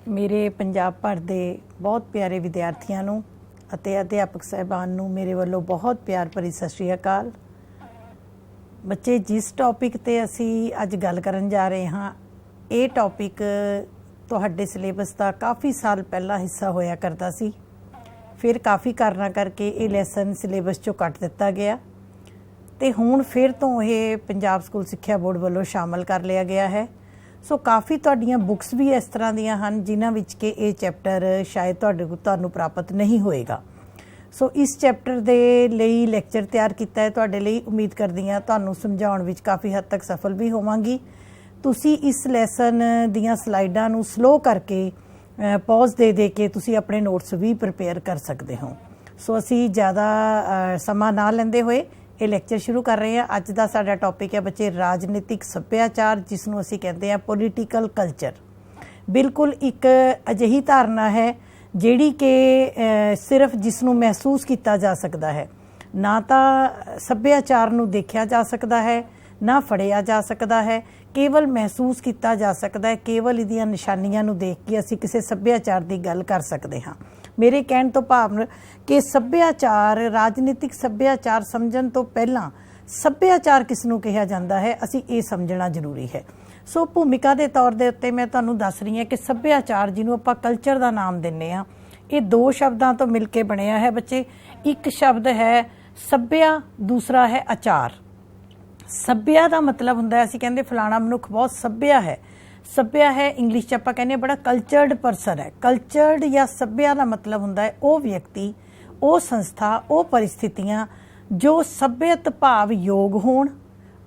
ਮੇਰੇ ਪੰਜਾਬ ਭਰ ਦੇ ਬਹੁਤ ਪਿਆਰੇ ਵਿਦਿਆਰਥੀਆਂ ਨੂੰ ਅਤੇ ਅਧਿਆਪਕ ਸਾਹਿਬਾਨ ਨੂੰ ਮੇਰੇ ਵੱਲੋਂ ਬਹੁਤ ਪਿਆਰ ਭਰੀ ਸਤਿ ਸ਼੍ਰੀ ਅਕਾਲ। ਬੱਚੇ, ਜਿਸ ਟੌਪਿਕ ਤੇ ਅਸੀਂ ਅੱਜ ਗੱਲ ਕਰਨ ਜਾ ਰਹੇ ਹਾਂ, ਇਹ ਟੌਪਿਕ ਤੁਹਾਡੇ ਸਿਲੇਬਸ ਦਾ ਕਾਫੀ ਸਾਲ ਪਹਿਲਾਂ ਹਿੱਸਾ ਹੋਇਆ ਕਰਦਾ ਸੀ। ਫਿਰ ਕਾਫੀ ਕਾਰਨਾਂ ਕਰਕੇ ਇਹ ਲੈਸਨ ਸਿਲੇਬਸ ਚੋਂ ਕੱਟ ਦਿੱਤਾ ਗਿਆ ਤੇ ਹੁਣ ਫਿਰ ਤੋਂ ਇਹ ਪੰਜਾਬ ਸਕੂਲ ਸਿੱਖਿਆ ਬੋਰਡ ਵੱਲੋਂ ਸ਼ਾਮਲ ਕਰ ਲਿਆ ਗਿਆ ਹੈ। ਸੋ ਕਾਫੀ ਤੁਹਾਡੀਆਂ ਬੁੱਕਸ ਵੀ ਇਸ ਤਰ੍ਹਾਂ ਦੀਆਂ ਹਨ ਜਿਨ੍ਹਾਂ ਵਿੱਚ ਕਿ ਇਹ ਚੈਪਟਰ ਸ਼ਾਇਦ ਤੁਹਾਨੂੰ ਪ੍ਰਾਪਤ ਨਹੀਂ ਹੋਏਗਾ। ਸੋ ਇਸ ਚੈਪਟਰ ਦੇ ਲਈ ਲੈਕਚਰ ਤਿਆਰ ਕੀਤਾ ਹੈ ਤੁਹਾਡੇ ਲਈ। ਉਮੀਦ ਕਰਦੀ ਹਾਂ ਤੁਹਾਨੂੰ ਸਮਝਾਉਣ ਵਿੱਚ ਕਾਫੀ ਹੱਦ ਤੱਕ ਸਫਲ ਵੀ ਹੋਵਾਂਗੀ। ਤੁਸੀਂ ਇਸ ਲੈਸਨ ਦੀਆਂ ਸਲਾਈਡਾਂ ਨੂੰ ਸਲੋ ਕਰਕੇ ਪੌਜ਼ ਦੇ ਕੇ ਤੁਸੀਂ ਆਪਣੇ ਨੋਟਸ ਵੀ ਪ੍ਰਿਪੇਅਰ ਕਰ ਸਕਦੇ ਹੋ। ਸੋ ਅਸੀਂ ਜ਼ਿਆਦਾ ਸਮਾਂ ਨਾ ਲੈਂਦੇ ਹੋਏ ਇਹ ਲੈਕਚਰ ਸ਼ੁਰੂ ਕਰ ਰਹੇ ਹਾਂ। ਅੱਜ ਦਾ ਸਾਡਾ ਟੌਪਿਕ ਹੈ ਬੱਚੇ ਰਾਜਨੀਤਿਕ ਸੱਭਿਆਚਾਰ, ਜਿਸ ਨੂੰ ਅਸੀਂ ਕਹਿੰਦੇ ਹਾਂ ਪੋਲੀਟੀਕਲ ਕਲਚਰ। ਬਿਲਕੁਲ ਇੱਕ ਅਜਿਹੀ ਧਾਰਨਾ ਹੈ ਜਿਹੜੀ ਕਿ ਸਿਰਫ ਜਿਸ ਨੂੰ ਮਹਿਸੂਸ ਕੀਤਾ ਜਾ ਸਕਦਾ ਹੈ। ਨਾ ਤਾਂ ਸੱਭਿਆਚਾਰ ਨੂੰ ਦੇਖਿਆ ਜਾ ਸਕਦਾ ਹੈ, ਨਾ ਫੜਿਆ ਜਾ ਸਕਦਾ ਹੈ, ਕੇਵਲ ਮਹਿਸੂਸ ਕੀਤਾ ਜਾ ਸਕਦਾ ਹੈ। ਕੇਵਲ ਇਹਦੀਆਂ ਨਿਸ਼ਾਨੀਆਂ ਨੂੰ ਦੇਖ ਕੇ ਅਸੀਂ ਕਿਸੇ ਸੱਭਿਆਚਾਰ ਦੀ ਗੱਲ ਕਰ ਸਕਦੇ ਹਾਂ। ਮੇਰੇ ਕਹਿਣ ਤੋਂ ਭਾਵ ਕਿ ਸੱਭਿਆਚਾਰ, ਰਾਜਨੀਤਿਕ ਸੱਭਿਆਚਾਰ ਸਮਝਣ ਤੋਂ ਪਹਿਲਾਂ ਸੱਭਿਆਚਾਰ ਕਿਸ ਨੂੰ ਕਿਹਾ ਜਾਂਦਾ ਹੈ, ਅਸੀਂ ਇਹ ਸਮਝਣਾ ਜ਼ਰੂਰੀ ਹੈ। ਸੋ ਭੂਮਿਕਾ ਦੇ ਤੌਰ ਦੇ ਉੱਤੇ ਮੈਂ ਤੁਹਾਨੂੰ ਦੱਸ ਰਹੀ ਹਾਂ ਕਿ ਸੱਭਿਆਚਾਰ, ਜਿਹਨੂੰ ਆਪਾਂ ਕਲਚਰ ਦਾ ਨਾਮ ਦਿੰਦੇ ਹਾਂ, ਇਹ ਦੋ ਸ਼ਬਦਾਂ ਤੋਂ ਮਿਲ ਕੇ ਬਣਿਆ ਹੈ ਬੱਚੇ। ਇੱਕ ਸ਼ਬਦ ਹੈ ਸੱਭਿਆ, ਦੂਸਰਾ ਹੈ ਆਚਾਰ। ਸੱਭਿਆ ਦਾ ਮਤਲਬ ਹੁੰਦਾ, ਅਸੀਂ ਕਹਿੰਦੇ ਫਲਾਣਾ ਮਨੁੱਖ ਬਹੁਤ ਸੱਭਿਆ ਹੈ। ਸੱਭਿਆ ਹੈ ਇੰਗਲਿਸ਼ 'ਚ ਆਪਾਂ ਕਹਿੰਦੇ ਬੜਾ ਕਲਚਰਡ ਪਰਸਨ ਹੈ। ਕਲਚਰਡ ਜਾਂ ਸੱਭਿਆ ਦਾ ਮਤਲਬ ਹੁੰਦਾ ਹੈ ਉਹ ਵਿਅਕਤੀ, ਉਹ ਸੰਸਥਾ, ਉਹ ਪਰਿਸਥਿਤੀਆਂ ਜੋ ਸੱਭਿਅਤ ਭਾਵ ਯੋਗ ਹੋਣ,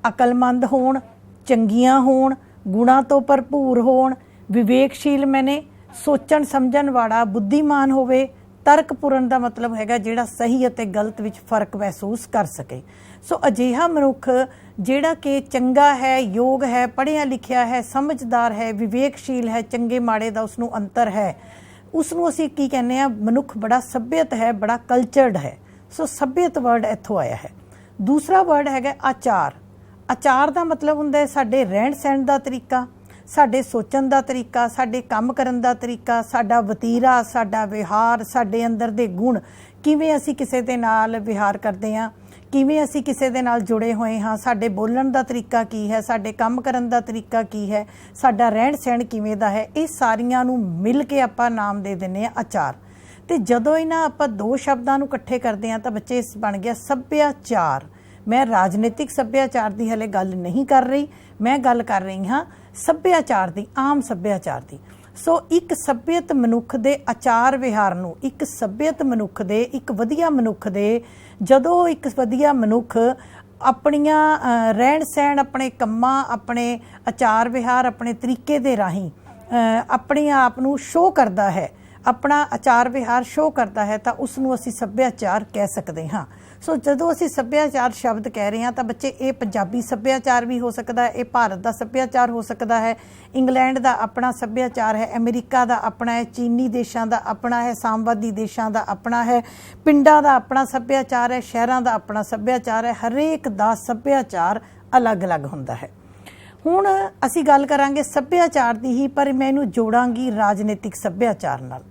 ਅਕਲਮੰਦ ਹੋਣ, ਚੰਗੀਆਂ ਹੋਣ, ਗੁਣਾਂ ਤੋਂ ਭਰਪੂਰ ਹੋਣ, ਵਿਵੇਕਸ਼ੀਲ ਮੈਨੇ ਸੋਚਣ ਸਮਝਣ ਵਾਲਾ, ਬੁੱਧੀਮਾਨ ਹੋਵੇ। ਤਰਕਪੂਰਨ ਦਾ ਮਤਲਬ ਹੈਗਾ ਜਿਹੜਾ ਸਹੀ ਅਤੇ ਗਲਤ ਵਿੱਚ ਫਰਕ ਮਹਿਸੂਸ ਕਰ ਸਕੇ। ਸੋ ਅਜਿਹਾ ਮਨੁੱਖ ਜਿਹੜਾ ਕਿ ਚੰਗਾ ਹੈ, ਯੋਗ ਹੈ, ਪੜ੍ਹਿਆ ਲਿਖਿਆ ਹੈ, ਸਮਝਦਾਰ ਹੈ, ਵਿਵੇਕਸ਼ੀਲ ਹੈ, ਚੰਗੇ ਮਾੜੇ ਦਾ ਉਸਨੂੰ ਅੰਤਰ ਹੈ, ਉਸਨੂੰ ਅਸੀਂ ਕੀ ਕਹਿੰਦੇ ਹਾਂ, ਮਨੁੱਖ ਬੜਾ ਸੱਭਿਅਤ ਹੈ, ਬੜਾ ਕਲਚਰਡ ਹੈ। ਸੋ ਸੱਭਿਅਤ ਵਰਡ ਇੱਥੋਂ ਆਇਆ ਹੈ। ਦੂਸਰਾ ਵਰਡ ਹੈਗਾ ਆਚਾਰ। ਆਚਾਰ ਦਾ ਮਤਲਬ ਹੁੰਦਾ ਹੈ ਸਾਡੇ ਰਹਿਣ ਸਹਿਣ ਦਾ ਤਰੀਕਾ, ਸਾਡੇ ਸੋਚਣ ਦਾ ਤਰੀਕਾ, ਸਾਡੇ ਕੰਮ ਕਰਨ ਦਾ ਤਰੀਕਾ, ਸਾਡਾ ਵਤੀਰਾ, ਸਾਡਾ ਵਿਹਾਰ, ਸਾਡੇ ਅੰਦਰ ਦੇ ਗੁਣ, ਕਿਵੇਂ ਅਸੀਂ ਕਿਸੇ ਦੇ ਨਾਲ ਵਿਹਾਰ ਕਰਦੇ ਹਾਂ, ਕਿਵੇਂ ਅਸੀਂ ਕਿਸੇ ਦੇ ਨਾਲ ਜੁੜੇ ਹੋਏ ਹਾਂ, ਸਾਡੇ ਬੋਲਣ ਦਾ ਤਰੀਕਾ ਕੀ ਹੈ, ਸਾਡੇ ਕੰਮ ਕਰਨ ਦਾ ਤਰੀਕਾ ਕੀ ਹੈ, ਸਾਡਾ ਰਹਿਣ ਸਹਿਣ ਕਿਵੇਂ ਦਾ ਹੈ। ਇਹ ਸਾਰੀਆਂ ਨੂੰ ਮਿਲ ਕੇ ਆਪਾਂ ਨਾਮ ਦੇ ਦਿੰਦੇ ਹਾਂ ਆਚਾਰ। ਤੇ ਜਦੋਂ ਇਹਨਾਂ ਆਪਾਂ ਦੋ ਸ਼ਬਦਾਂ ਨੂੰ ਇਕੱਠੇ ਕਰਦੇ ਹਾਂ ਤਾਂ ਬੱਚੇ ਬਣ ਗਿਆ ਸੱਭਿਆਚਾਰ। ਮੈਂ ਰਾਜਨੀਤਿਕ ਸੱਭਿਆਚਾਰ ਦੀ ਹਲੇ ਗੱਲ ਨਹੀਂ ਕਰ ਰਹੀ, ਮੈਂ ਗੱਲ ਕਰ ਰਹੀ ਹਾਂ ਸੱਭਿਆਚਾਰ ਦੀ, ਆਮ ਸੱਭਿਆਚਾਰ ਦੀ। ਸੋ ਇੱਕ ਸੱਭਿਅਤ ਮਨੁੱਖ ਦੇ ਆਚਾਰ ਵਿਹਾਰ ਨੂੰ, ਇੱਕ ਸੱਭਿਅਤ ਮਨੁੱਖ ਦੇ, ਇੱਕ ਵਧੀਆ ਮਨੁੱਖ ਦੇ, ਜਦੋਂ ਇੱਕ ਵਧੀਆ ਮਨੁੱਖ ਆਪਣੀਆਂ ਰਹਿਣ ਸਹਿਣ, ਆਪਣੇ ਕੰਮਾਂ, ਆਪਣੇ ਆਚਾਰ ਵਿਹਾਰ, ਆਪਣੇ ਤਰੀਕੇ ਦੇ ਰਾਹੀਂ ਆਪਣੇ ਆਪ ਨੂੰ ਸ਼ੋਅ ਕਰਦਾ ਹੈ, ਆਪਣਾ ਆਚਾਰ ਵਿਹਾਰ ਸ਼ੋਅ ਕਰਦਾ ਹੈ, ਤਾਂ ਉਸ ਨੂੰ ਅਸੀਂ ਸੱਭਿਆਚਾਰ ਕਹਿ ਸਕਦੇ ਹਾਂ। ਸੋ ਜਦੋਂ ਅਸੀਂ ਸੱਭਿਆਚਾਰ ਸ਼ਬਦ ਕਹਿ ਰਹੇ ਹਾਂ ਤਾਂ ਬੱਚੇ ਇਹ ਪੰਜਾਬੀ ਸੱਭਿਆਚਾਰ ਵੀ ਹੋ ਸਕਦਾ ਹੈ, ਇਹ ਭਾਰਤ ਦਾ ਸੱਭਿਆਚਾਰ ਹੋ ਸਕਦਾ ਹੈ, ਇੰਗਲੈਂਡ ਦਾ ਆਪਣਾ ਸੱਭਿਆਚਾਰ ਹੈ, ਅਮਰੀਕਾ ਦਾ ਆਪਣਾ ਹੈ, ਚੀਨੀ ਦੇਸ਼ਾਂ ਦਾ ਆਪਣਾ ਹੈ, ਸਾਮਵਾਦੀ ਦੇਸ਼ਾਂ ਦਾ ਆਪਣਾ ਹੈ, ਪਿੰਡਾਂ ਦਾ ਆਪਣਾ ਸੱਭਿਆਚਾਰ ਹੈ, ਸ਼ਹਿਰਾਂ ਦਾ ਆਪਣਾ ਸੱਭਿਆਚਾਰ ਹੈ। ਹਰੇਕ ਦਾ ਸੱਭਿਆਚਾਰ ਅਲੱਗ-ਅਲੱਗ ਹੁੰਦਾ ਹੈ। ਹੁਣ ਅਸੀਂ ਗੱਲ ਕਰਾਂਗੇ ਸੱਭਿਆਚਾਰ ਦੀ ਹੀ, ਪਰ ਮੈਂ ਇਹਨੂੰ ਜੋੜਾਂਗੀ ਰਾਜਨੀਤਿਕ ਸੱਭਿਆਚਾਰ ਨਾਲ।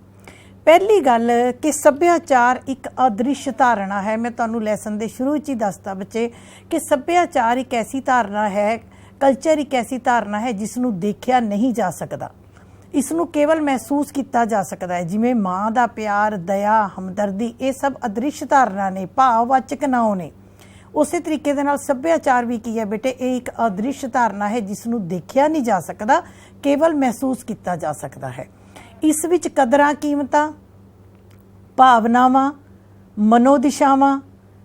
ਪਹਿਲੀ ਗੱਲ ਕਿ ਸੱਭਿਆਚਾਰ ਇੱਕ ਅਦ੍ਰਿਸ਼ ਧਾਰਨਾ ਹੈ। ਮੈਂ ਤੁਹਾਨੂੰ ਲੈਸਨ ਦੇ ਸ਼ੁਰੂ 'ਚ ਹੀ ਦੱਸਤਾ ਬੱਚੇ ਕਿ ਸੱਭਿਆਚਾਰ ਇੱਕ ਐਸੀ ਧਾਰਨਾ ਹੈ, ਕਲਚਰ ਇੱਕ ਐਸੀ ਧਾਰਨਾ ਹੈ ਜਿਸ ਨੂੰ ਦੇਖਿਆ ਨਹੀਂ ਜਾ ਸਕਦਾ, ਇਸ ਨੂੰ ਕੇਵਲ ਮਹਿਸੂਸ ਕੀਤਾ ਜਾ ਸਕਦਾ ਹੈ। ਜਿਵੇਂ ਮਾਂ ਦਾ ਪਿਆਰ, ਦਇਆ, ਹਮਦਰਦੀ, ਇਹ ਸਭ ਅਦ੍ਰਿਸ਼ ਧਾਰਨਾ ਨੇ, ਭਾਵਵਾਚਕ ਨਾਂਵ ਨੇ। ਉਸੇ ਤਰੀਕੇ ਦੇ ਨਾਲ ਸੱਭਿਆਚਾਰ ਵੀ ਕੀ ਹੈ ਬੇਟੇ, ਇਹ ਇੱਕ ਅਦ੍ਰਿਸ਼ ਧਾਰਨਾ ਹੈ ਜਿਸ ਨੂੰ ਦੇਖਿਆ ਨਹੀਂ ਜਾ ਸਕਦਾ, ਕੇਵਲ ਮਹਿਸੂਸ ਕੀਤਾ ਜਾ ਸਕਦਾ ਹੈ। ਇਸ ਵਿੱਚ ਕਦਰਾਂ ਕੀਮਤਾਂ, ਭਾਵਨਾਵਾਂ, ਮਨੋਦਿਸ਼ਾਵਾਂ,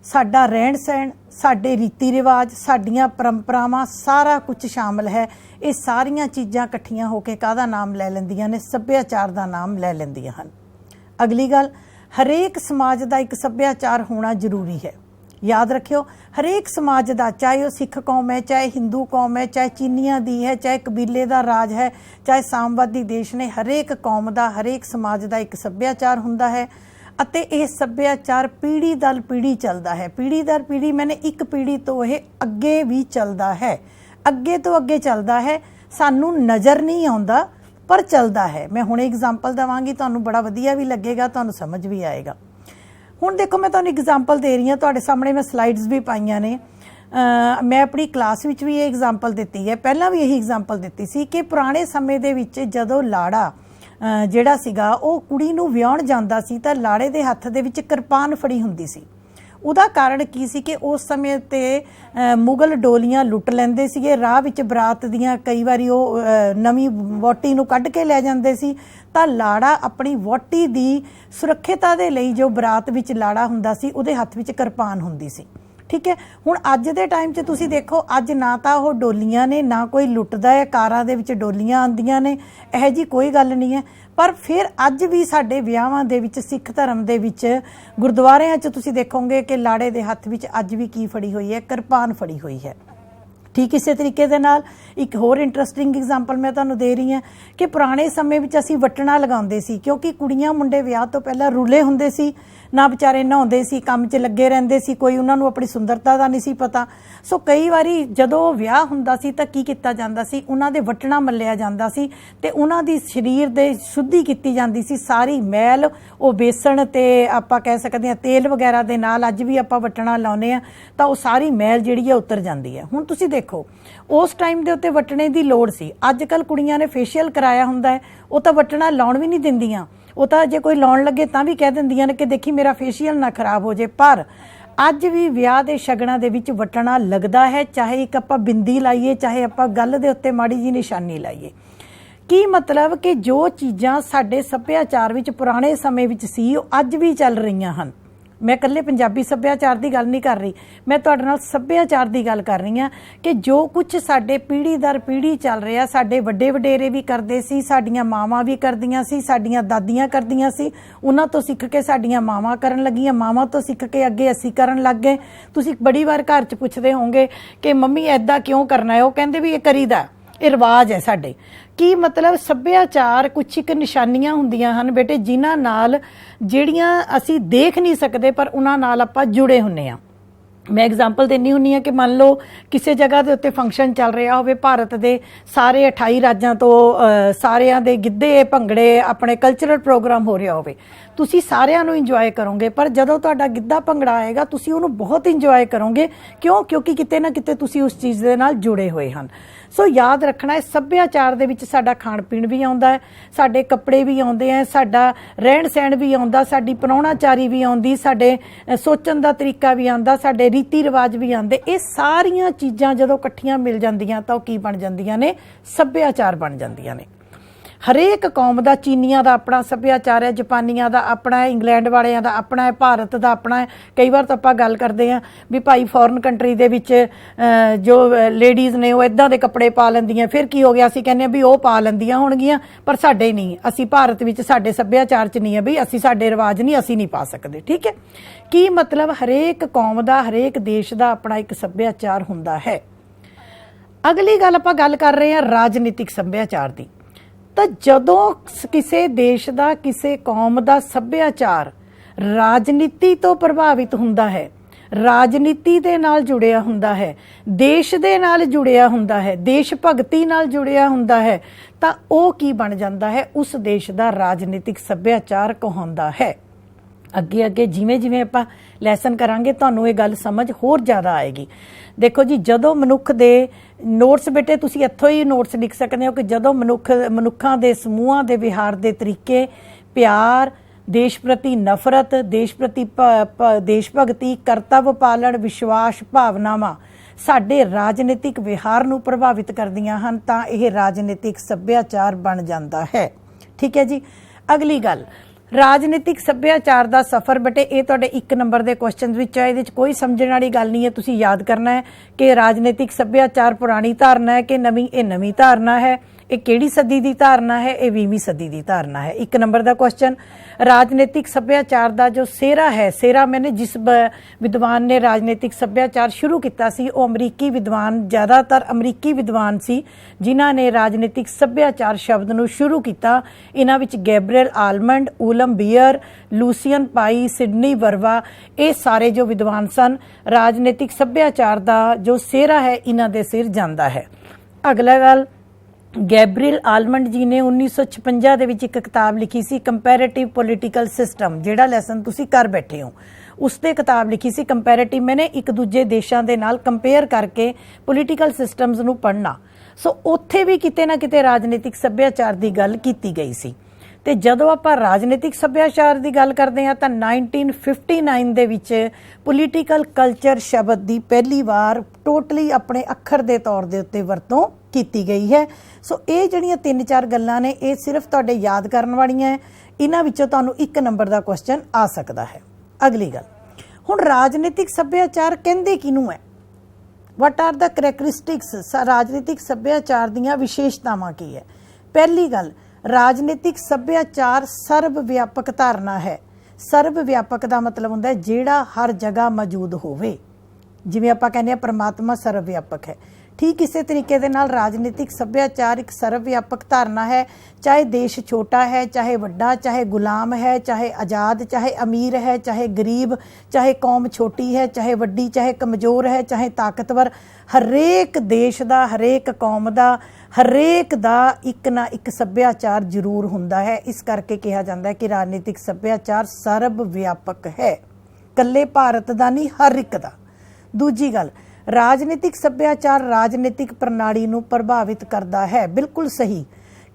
ਸਾਡਾ ਰਹਿਣ ਸਹਿਣ, ਸਾਡੇ ਰੀਤੀ ਰਿਵਾਜ, ਸਾਡੀਆਂ ਪਰੰਪਰਾਵਾਂ, ਸਾਰਾ ਕੁਝ ਸ਼ਾਮਲ ਹੈ। ਇਹ ਸਾਰੀਆਂ ਚੀਜ਼ਾਂ ਇਕੱਠੀਆਂ ਹੋ ਕੇ ਕਾਹਦਾ ਨਾਮ ਲੈ ਲੈਂਦੀਆਂ ਨੇ, ਸੱਭਿਆਚਾਰ ਦਾ ਨਾਮ ਲੈ ਲੈਂਦੀਆਂ ਹਨ। ਅਗਲੀ ਗੱਲ, ਹਰੇਕ ਸਮਾਜ ਦਾ ਇੱਕ ਸੱਭਿਆਚਾਰ ਹੋਣਾ ਜ਼ਰੂਰੀ ਹੈ। ਯਾਦ ਰੱਖਿਓ, ਹਰੇਕ ਸਮਾਜ ਦਾ, ਚਾਹੇ ਉਹ ਸਿੱਖ ਕੌਮ ਹੈ, ਚਾਹੇ ਹਿੰਦੂ ਕੌਮ ਹੈ, ਚਾਹੇ ਚੀਨੀਆਂ ਦੀ ਹੈ, ਚਾਹੇ ਕਬੀਲੇ ਦਾ ਰਾਜ ਹੈ, ਚਾਹੇ ਸਾਮਵਾਦੀ ਦੇਸ਼ ਨੇ, ਹਰੇਕ ਕੌਮ ਦਾ, ਹਰੇਕ ਸਮਾਜ ਦਾ ਇੱਕ ਸੱਭਿਆਚਾਰ ਹੁੰਦਾ ਹੈ। ਅਤੇ ਇਹ ਸੱਭਿਆਚਾਰ ਪੀੜ੍ਹੀ ਦਰ ਪੀੜ੍ਹੀ ਚੱਲਦਾ ਹੈ। ਪੀੜ੍ਹੀ ਦਰ ਪੀੜ੍ਹੀ ਮੈਨੇ ਇੱਕ ਪੀੜ੍ਹੀ ਤੋਂ ਇਹ ਅੱਗੇ ਵੀ ਚੱਲਦਾ ਹੈ, ਅੱਗੇ ਤੋਂ ਅੱਗੇ ਚੱਲਦਾ ਹੈ। ਸਾਨੂੰ ਨਜ਼ਰ ਨਹੀਂ ਆਉਂਦਾ पर चलता है। मैं हुणे एग्जाम्पल देवांगी, तुहानूं बड़ा वधिया भी लगेगा, तुहानूं समझ भी आएगा। हुण देखो मैं तुहानूं एग्जाम्पल दे रही हाँ, तुहाडे सामने मैं स्लाइड्स भी पाईयां ने। मैं अपनी क्लास विच भी ये एग्जाम्पल दित्ती है, पहलां भी यही एग्जाम्पल दित्ती सी कि पुराने समय दे विच जदों लाड़ा ਜਿਹੜਾ ਸੀਗਾ ਉਹ ਕੁੜੀ ਨੂੰ ਵਿਆਹਣ ਜਾਂਦਾ ਸੀ ਤਾਂ ਲਾੜੇ ਦੇ ਹੱਥ ਦੇ ਵਿੱਚ ਕਿਰਪਾਨ ਫੜੀ ਹੁੰਦੀ ਸੀ। ਉਹਦਾ ਕਾਰਨ ਕੀ ਸੀ ਕਿ ਉਸ ਸਮੇਂ ਤੇ ਮੁਗਲ ਡੋਲੀਆਂ ਲੁੱਟ ਲੈਂਦੇ ਸੀਗੇ, ਰਾਹ ਵਿੱਚ ਬਰਾਤ ਦੀਆਂ ਕਈ ਵਾਰੀ ਉਹ ਨਵੀਂ ਵਹੁਟੀ ਨੂੰ ਕੱਢ ਕੇ ਲੈ ਜਾਂਦੇ ਸੀ, ਤਾਂ ਲਾੜਾ ਆਪਣੀ ਵਹੁਟੀ ਦੀ ਸੁਰੱਖਿਅਤਾ ਦੇ ਲਈ ਜੋ ਬਰਾਤ ਵਿੱਚ ਲਾੜਾ ਹੁੰਦਾ ਸੀ ਉਹਦੇ ਹੱਥ ਵਿੱਚ ਕਿਰਪਾਨ ਹੁੰਦੀ ਸੀ। ठीक है, हुण अज दे टाइम च तुसीं देखो, अज ना तो वो डोलियां ने, ना कोई लुटदा है, कारां दे विच डोलियां आंदियां ने, इहो जी कोई गल नहीं है। पर फिर अज भी साडे विआहां दे विच सिख धर्म दे विच गुरुद्वारियां च तुसीं देखोगे कि लाड़े दे हत्थ विच अज भी की फड़ी हुई है, किरपान फड़ी हुई है। ठीक इसे तरीके दे नाल एक होर इंटरस्टिंग एग्जाम्पल मैं तुहानूं दे रही हाँ कि पुराने समय विच असीं वटना लगाउंदे सी, क्योंकि कुड़ियां मुंडे विआह तो पहलां रुले हुंदे सी, ना बेचारे नहाउंदे सी, काम 'च लगे रहिंदे सी, कोई उन्हां नूं अपनी सुंदरता दा नहीं सी पता। सो कई वारी जदों विआह हुंदा सी तां की कीता जांदा सी, उन्हां दे वटना मल्लिया जांदा सी ते उन्हां दी शरीर दे शुद्धि कीती जांदी सी। सारी मैल वो बेसन ते आपां कह सकदे हां तेल वगैरह दे नाल अज भी आपां वटना लाउने आ तां वो सारी मैल जिहड़ी है उतर जांदी है। हुण तुसीं देखो उस टाइम दे उत्ते वटने दी लोड़ सी, अजकल कुड़ियां ने फेशियल कराया हुंदा है, वो तां वटना लाउण भी नहीं दिंदियां, वो तो जे कोई लाउण लगे तां भी कह दिंदियां ने कि देखी मेरा फेशियल ना खराब हो जाए। पर अज भी विआह दे शगनां दे विच वटना लगदा है, चाहे एक आपां बिंदी लाइए, चाहे आपां गल दे उत्ते माड़ी जी निशानी लाइए। की मतलब कि जो चीज़ां साडे सभ्याचार विच पुराने समय विच सी अज भी चल रहीआं हन। मैं कल्ले पंजाबी सभ्याचार की गल नहीं कर रही, मैं तुहाडे नाल सभ्याचार की गल कर रही हाँ कि जो कुछ साडे पीढ़ी दर पीढ़ी चल रहा, साडे वड्डे वडेरे भी करदे सी, साडीआं मावां भी करदियां सी, साडीआं दादियां करदियां सी, उन्हां तो सीख के साडीआं मावां करन लगियां, मावां तो सीख के अगे असीं करन लग गए। तुसीं बड़ी बार घर च पुछदे होंगे कि मम्मी ऐदां क्यों करना है, वो कहंदे भी ये करीदा, ये रिवाज है साडे। की मतलब सभ्याचार कुछ एक निशानियां हुंदियां हन बेटे, जिन्हां नाल जिहड़ियां असीं देख नहीं सकते पर उन्हां नाल आपां जुड़े हुन्ने आ। मैं एग्जाम्पल देनी हुन्नी आ कि मान लो किसी जगह के उत्ते फंक्शन चल रहा होवे, भारत के सारे 28 राज्यों तो सारियां दे गिद्धे भंगड़े अपने कल्चरल प्रोग्राम हो रहा होवे, तुसी सारियां नूं इंजॉय करोगे, पर जदों तुहाडा गिद्धा भंगड़ा आएगा तुसी उहनूं बहुत इंजॉय करोगे। क्यों? क्योंकि किते ना किते तुसी उस चीज़ दे नाल जुड़े हुए हन। सो याद रखना है सभ्याचार दे विच साडा खाण पीण भी आउंदा है, साडे कपड़े भी आउंदे हैं, साडा रहन सहन भी आउंदा, साडी परौणाचारी भी आउंदी, साडे सोचण दा तरीका भी आउंदा, साडे रीति रिवाज भी आउंदे। ये सारियां चीज़ां जदों इकट्ठियां मिल जांदियां तां की बन जांदियां ने, सभ्याचार बन जांदियां ने। हरेक कौम का, चीनिया का अपना सभ्याचार है, जापानिया का अपना है, इंग्लैंड वालियां का अपना है, भारत का अपना है। कई बार तो आप गल करते हैं भी भाई फॉरन कंट्री दे विच जो लेडीज़ ने वो इदां दे कपड़े पा लैंदियां, फिर की हो गया, असीं कहने भी वो पा लैंदियां होणगियां पर साडे नहीं, असीं भारत विच साडे सभ्याचार च नहीं है भी असीं, साडे रिवाज नहीं, असीं नहीं पा सकते। ठीक है, की मतलब हरेक कौम का, हरेक देश का अपना एक सभ्याचार हुंदा है। अगली गल आपां गल कर रहे हैं राजनीतिक सभ्याचार की। तो जदों किसी देश का, किसी कौम का सभ्याचार राजनीति तो प्रभावित हुंदा है, राजनीति दे नाल जुड़िया हुंदा है, देश दे नाल जुड़िया हुंदा है, देश भगती नाल जुड़िया हुंदा है, तां ओह की बन जांदा है, उस देश का राजनीतिक सभ्याचार कहाउंदा है। अगे अगे जिमें जिमें आपां लैसन करांगे तुहानूं ये गल समझ होर ज़्यादा आएगी। देखो जी, जदों मनुख दे नोट्स बेटे तुसीं इत्थों ही नोट्स लिख सकते हो कि जदों मनुखां दे समूहां दे विहार दे तरीके, प्यार, देश प्रति नफरत, देश प्रति देश भगती, करतव्य पालन, विश्वास, भावनावां साडे राजनीतिक विहार नूं प्रभावित करदियां हन, तां इह राजनीतिक सभ्याचार बन जांदा है। ठीक है जी, अगली गल राजनीतिक सभ्याचार का सफ़र बेटे ये तुहाडे 1 नंबर के क्वेश्चन विच है, इहदे विच कोई समझण वाली गल नहीं है। तुसीं याद करना है कि राजनीतिक सभ्याचार पुरानी धारणा है कि नवीं, ये नवीं धारणा है, ये किहड़ी सदी की धारणा है, ये 20वीं सदी की धारणा है। 1 नंबर का क्वेश्चन, राजनीतिक सभ्याचार का जो सेरा है, सेरा मैंने जिस विद्वान ने राजनीतिक सभ्याचार शुरू किया सी वो अमरीकी विद्वान, ज़्यादातर अमरीकी विद्वान सी जिन्हां ने राजनीतिक सभ्याचार शब्द नूं शुरू किया। इन्हां विच गैब्रियल आलमंड, उलम बियर, लूसियन पाई, सिडनी वर्वा, ये सारे जो विद्वान सन, राजनीतिक सभ्याचार का जो सेरा है इन्हां दे सिर जांदा है। अगला गल ਗੈਬਰੀਅਲ ਆਲਮੰਡ ਜੀ ਨੇ 1956 ਦੇ ਵਿੱਚ ਇੱਕ ਕਿਤਾਬ ਲਿਖੀ ਸੀ ਕੰਪੈरेटिव ਪੋਲੀਟੀਕਲ ਸਿਸਟਮ, ਜਿਹੜਾ ਲੈਸਨ ਤੁਸੀਂ ਕਰ ਬੈਠੇ ਹੋ ਉਸ ਤੇ ਕਿਤਾਬ ਲਿਖੀ ਸੀ ਕੰਪੈरेटिव ਮੈਨੇ ਇੱਕ ਦੂਜੇ ਦੇਸ਼ਾਂ ਦੇ ਨਾਲ ਕੰਪੇਅਰ ਕਰਕੇ ਪੋਲੀਟੀਕਲ ਸਿਸਟਮਸ ਨੂੰ ਪੜ੍ਹਨਾ। ਸੋ ਉੱਥੇ ਵੀ ਕਿਤੇ ਨਾ ਕਿਤੇ ਰਾਜਨੀਤਿਕ ਸੱਭਿਆਚਾਰ ਦੀ ਗੱਲ ਕੀਤੀ ਗਈ ਸੀ। ਤੇ ਜਦੋਂ ਆਪਾਂ ਰਾਜਨੀਤਿਕ ਸੱਭਿਆਚਾਰ ਦੀ ਗੱਲ ਕਰਦੇ ਹਾਂ ਤਾਂ 1959 ਦੇ ਵਿੱਚ ਪੋਲੀਟੀਕਲ ਕਲਚਰ ਸ਼ਬਦ ਦੀ ਪਹਿਲੀ ਵਾਰ ਟੋਟਲੀ ਆਪਣੇ ਅੱਖਰ ਦੇ ਤੌਰ ਦੇ ਉੱਤੇ ਵਰਤੋਂ ਕੀਤੀ ਗਈ ਹੈ। ਸੋ ਇਹ ਜਿਹੜੀਆਂ 3-4 ਗੱਲਾਂ ਨੇ ਇਹ ਸਿਰਫ ਤੁਹਾਡੇ ਯਾਦ ਕਰਨ ਵਾਲੀਆਂ ਹੈ। ਇਹਨਾਂ ਵਿੱਚੋਂ ਤੁਹਾਨੂੰ 1 ਨੰਬਰ ਦਾ ਕੁਐਸਚਨ ਆ ਸਕਦਾ ਹੈ। ਅਗਲੀ ਗੱਲ, ਹੁਣ ਰਾਜਨੀਤਿਕ ਸੱਭਿਆਚਾਰ ਕਹਿੰਦੇ ਕਿਹਨੂੰ ਹੈ? ਵਾਟ ਆਰ ਦਾ ਕਰੈਕਟਰਿਸਟਿਕਸ? ਰਾਜਨੀਤਿਕ ਸੱਭਿਆਚਾਰ ਦੀਆਂ ਵਿਸ਼ੇਸ਼ਤਾਵਾਂ ਕੀ ਹੈ? ਪਹਿਲੀ ਗੱਲ, ਰਾਜਨੀਤਿਕ ਸੱਭਿਆਚਾਰ ਸਰਵ ਵਿਆਪਕ ਧਾਰਨਾ ਹੈ। ਸਰਵ ਵਿਆਪਕ ਦਾ ਮਤਲਬ ਹੁੰਦਾ ਹੈ ਜਿਹੜਾ ਹਰ ਜਗ੍ਹਾ ਮੌਜੂਦ ਹੋਵੇ। ਜਿਵੇਂ ਆਪਾਂ ਕਹਿੰਦੇ ਹਾਂ ਪਰਮਾਤਮਾ ਸਰਵ ਵਿਆਪਕ ਹੈ, ਠੀਕ ਇਸੇ ਤਰੀਕੇ ਦੇ ਨਾਲ ਰਾਜਨੀਤਿਕ ਸੱਭਿਆਚਾਰ ਇੱਕ ਸਰਵ ਵਿਆਪਕ ਧਾਰਨਾ ਹੈ। ਚਾਹੇ ਦੇਸ਼ ਛੋਟਾ ਹੈ, ਚਾਹੇ ਵੱਡਾ, ਚਾਹੇ ਗੁਲਾਮ ਹੈ, ਚਾਹੇ ਆਜ਼ਾਦ, ਚਾਹੇ ਅਮੀਰ ਹੈ, ਚਾਹੇ ਗਰੀਬ, ਚਾਹੇ ਕੌਮ ਛੋਟੀ ਹੈ, ਚਾਹੇ ਵੱਡੀ, ਚਾਹੇ ਕਮਜ਼ੋਰ ਹੈ, ਚਾਹੇ ਤਾਕਤਵਰ, ਹਰੇਕ ਦੇਸ਼ ਦਾ, ਹਰੇਕ ਕੌਮ ਦਾ, ਹਰੇਕ ਦਾ ਇੱਕ ਨਾ ਇੱਕ ਸੱਭਿਆਚਾਰ ਜ਼ਰੂਰ ਹੁੰਦਾ ਹੈ। ਇਸ ਕਰਕੇ ਕਿਹਾ ਜਾਂਦਾ ਹੈ ਕਿ ਰਾਜਨੀਤਿਕ ਸੱਭਿਆਚਾਰ ਸਰਵ ਵਿਆਪਕ ਹੈ, ਇਕੱਲੇ ਭਾਰਤ ਦਾ ਨਹੀਂ, ਹਰ ਇੱਕ ਦਾ। ਦੂਜੀ ਗੱਲ, ਰਾਜਨੀਤਿਕ ਸੱਭਿਆਚਾਰ ਰਾਜਨੀਤਿਕ ਪ੍ਰਣਾਲੀ ਨੂੰ ਪ੍ਰਭਾਵਿਤ ਕਰਦਾ ਹੈ। ਬਿਲਕੁਲ ਸਹੀ।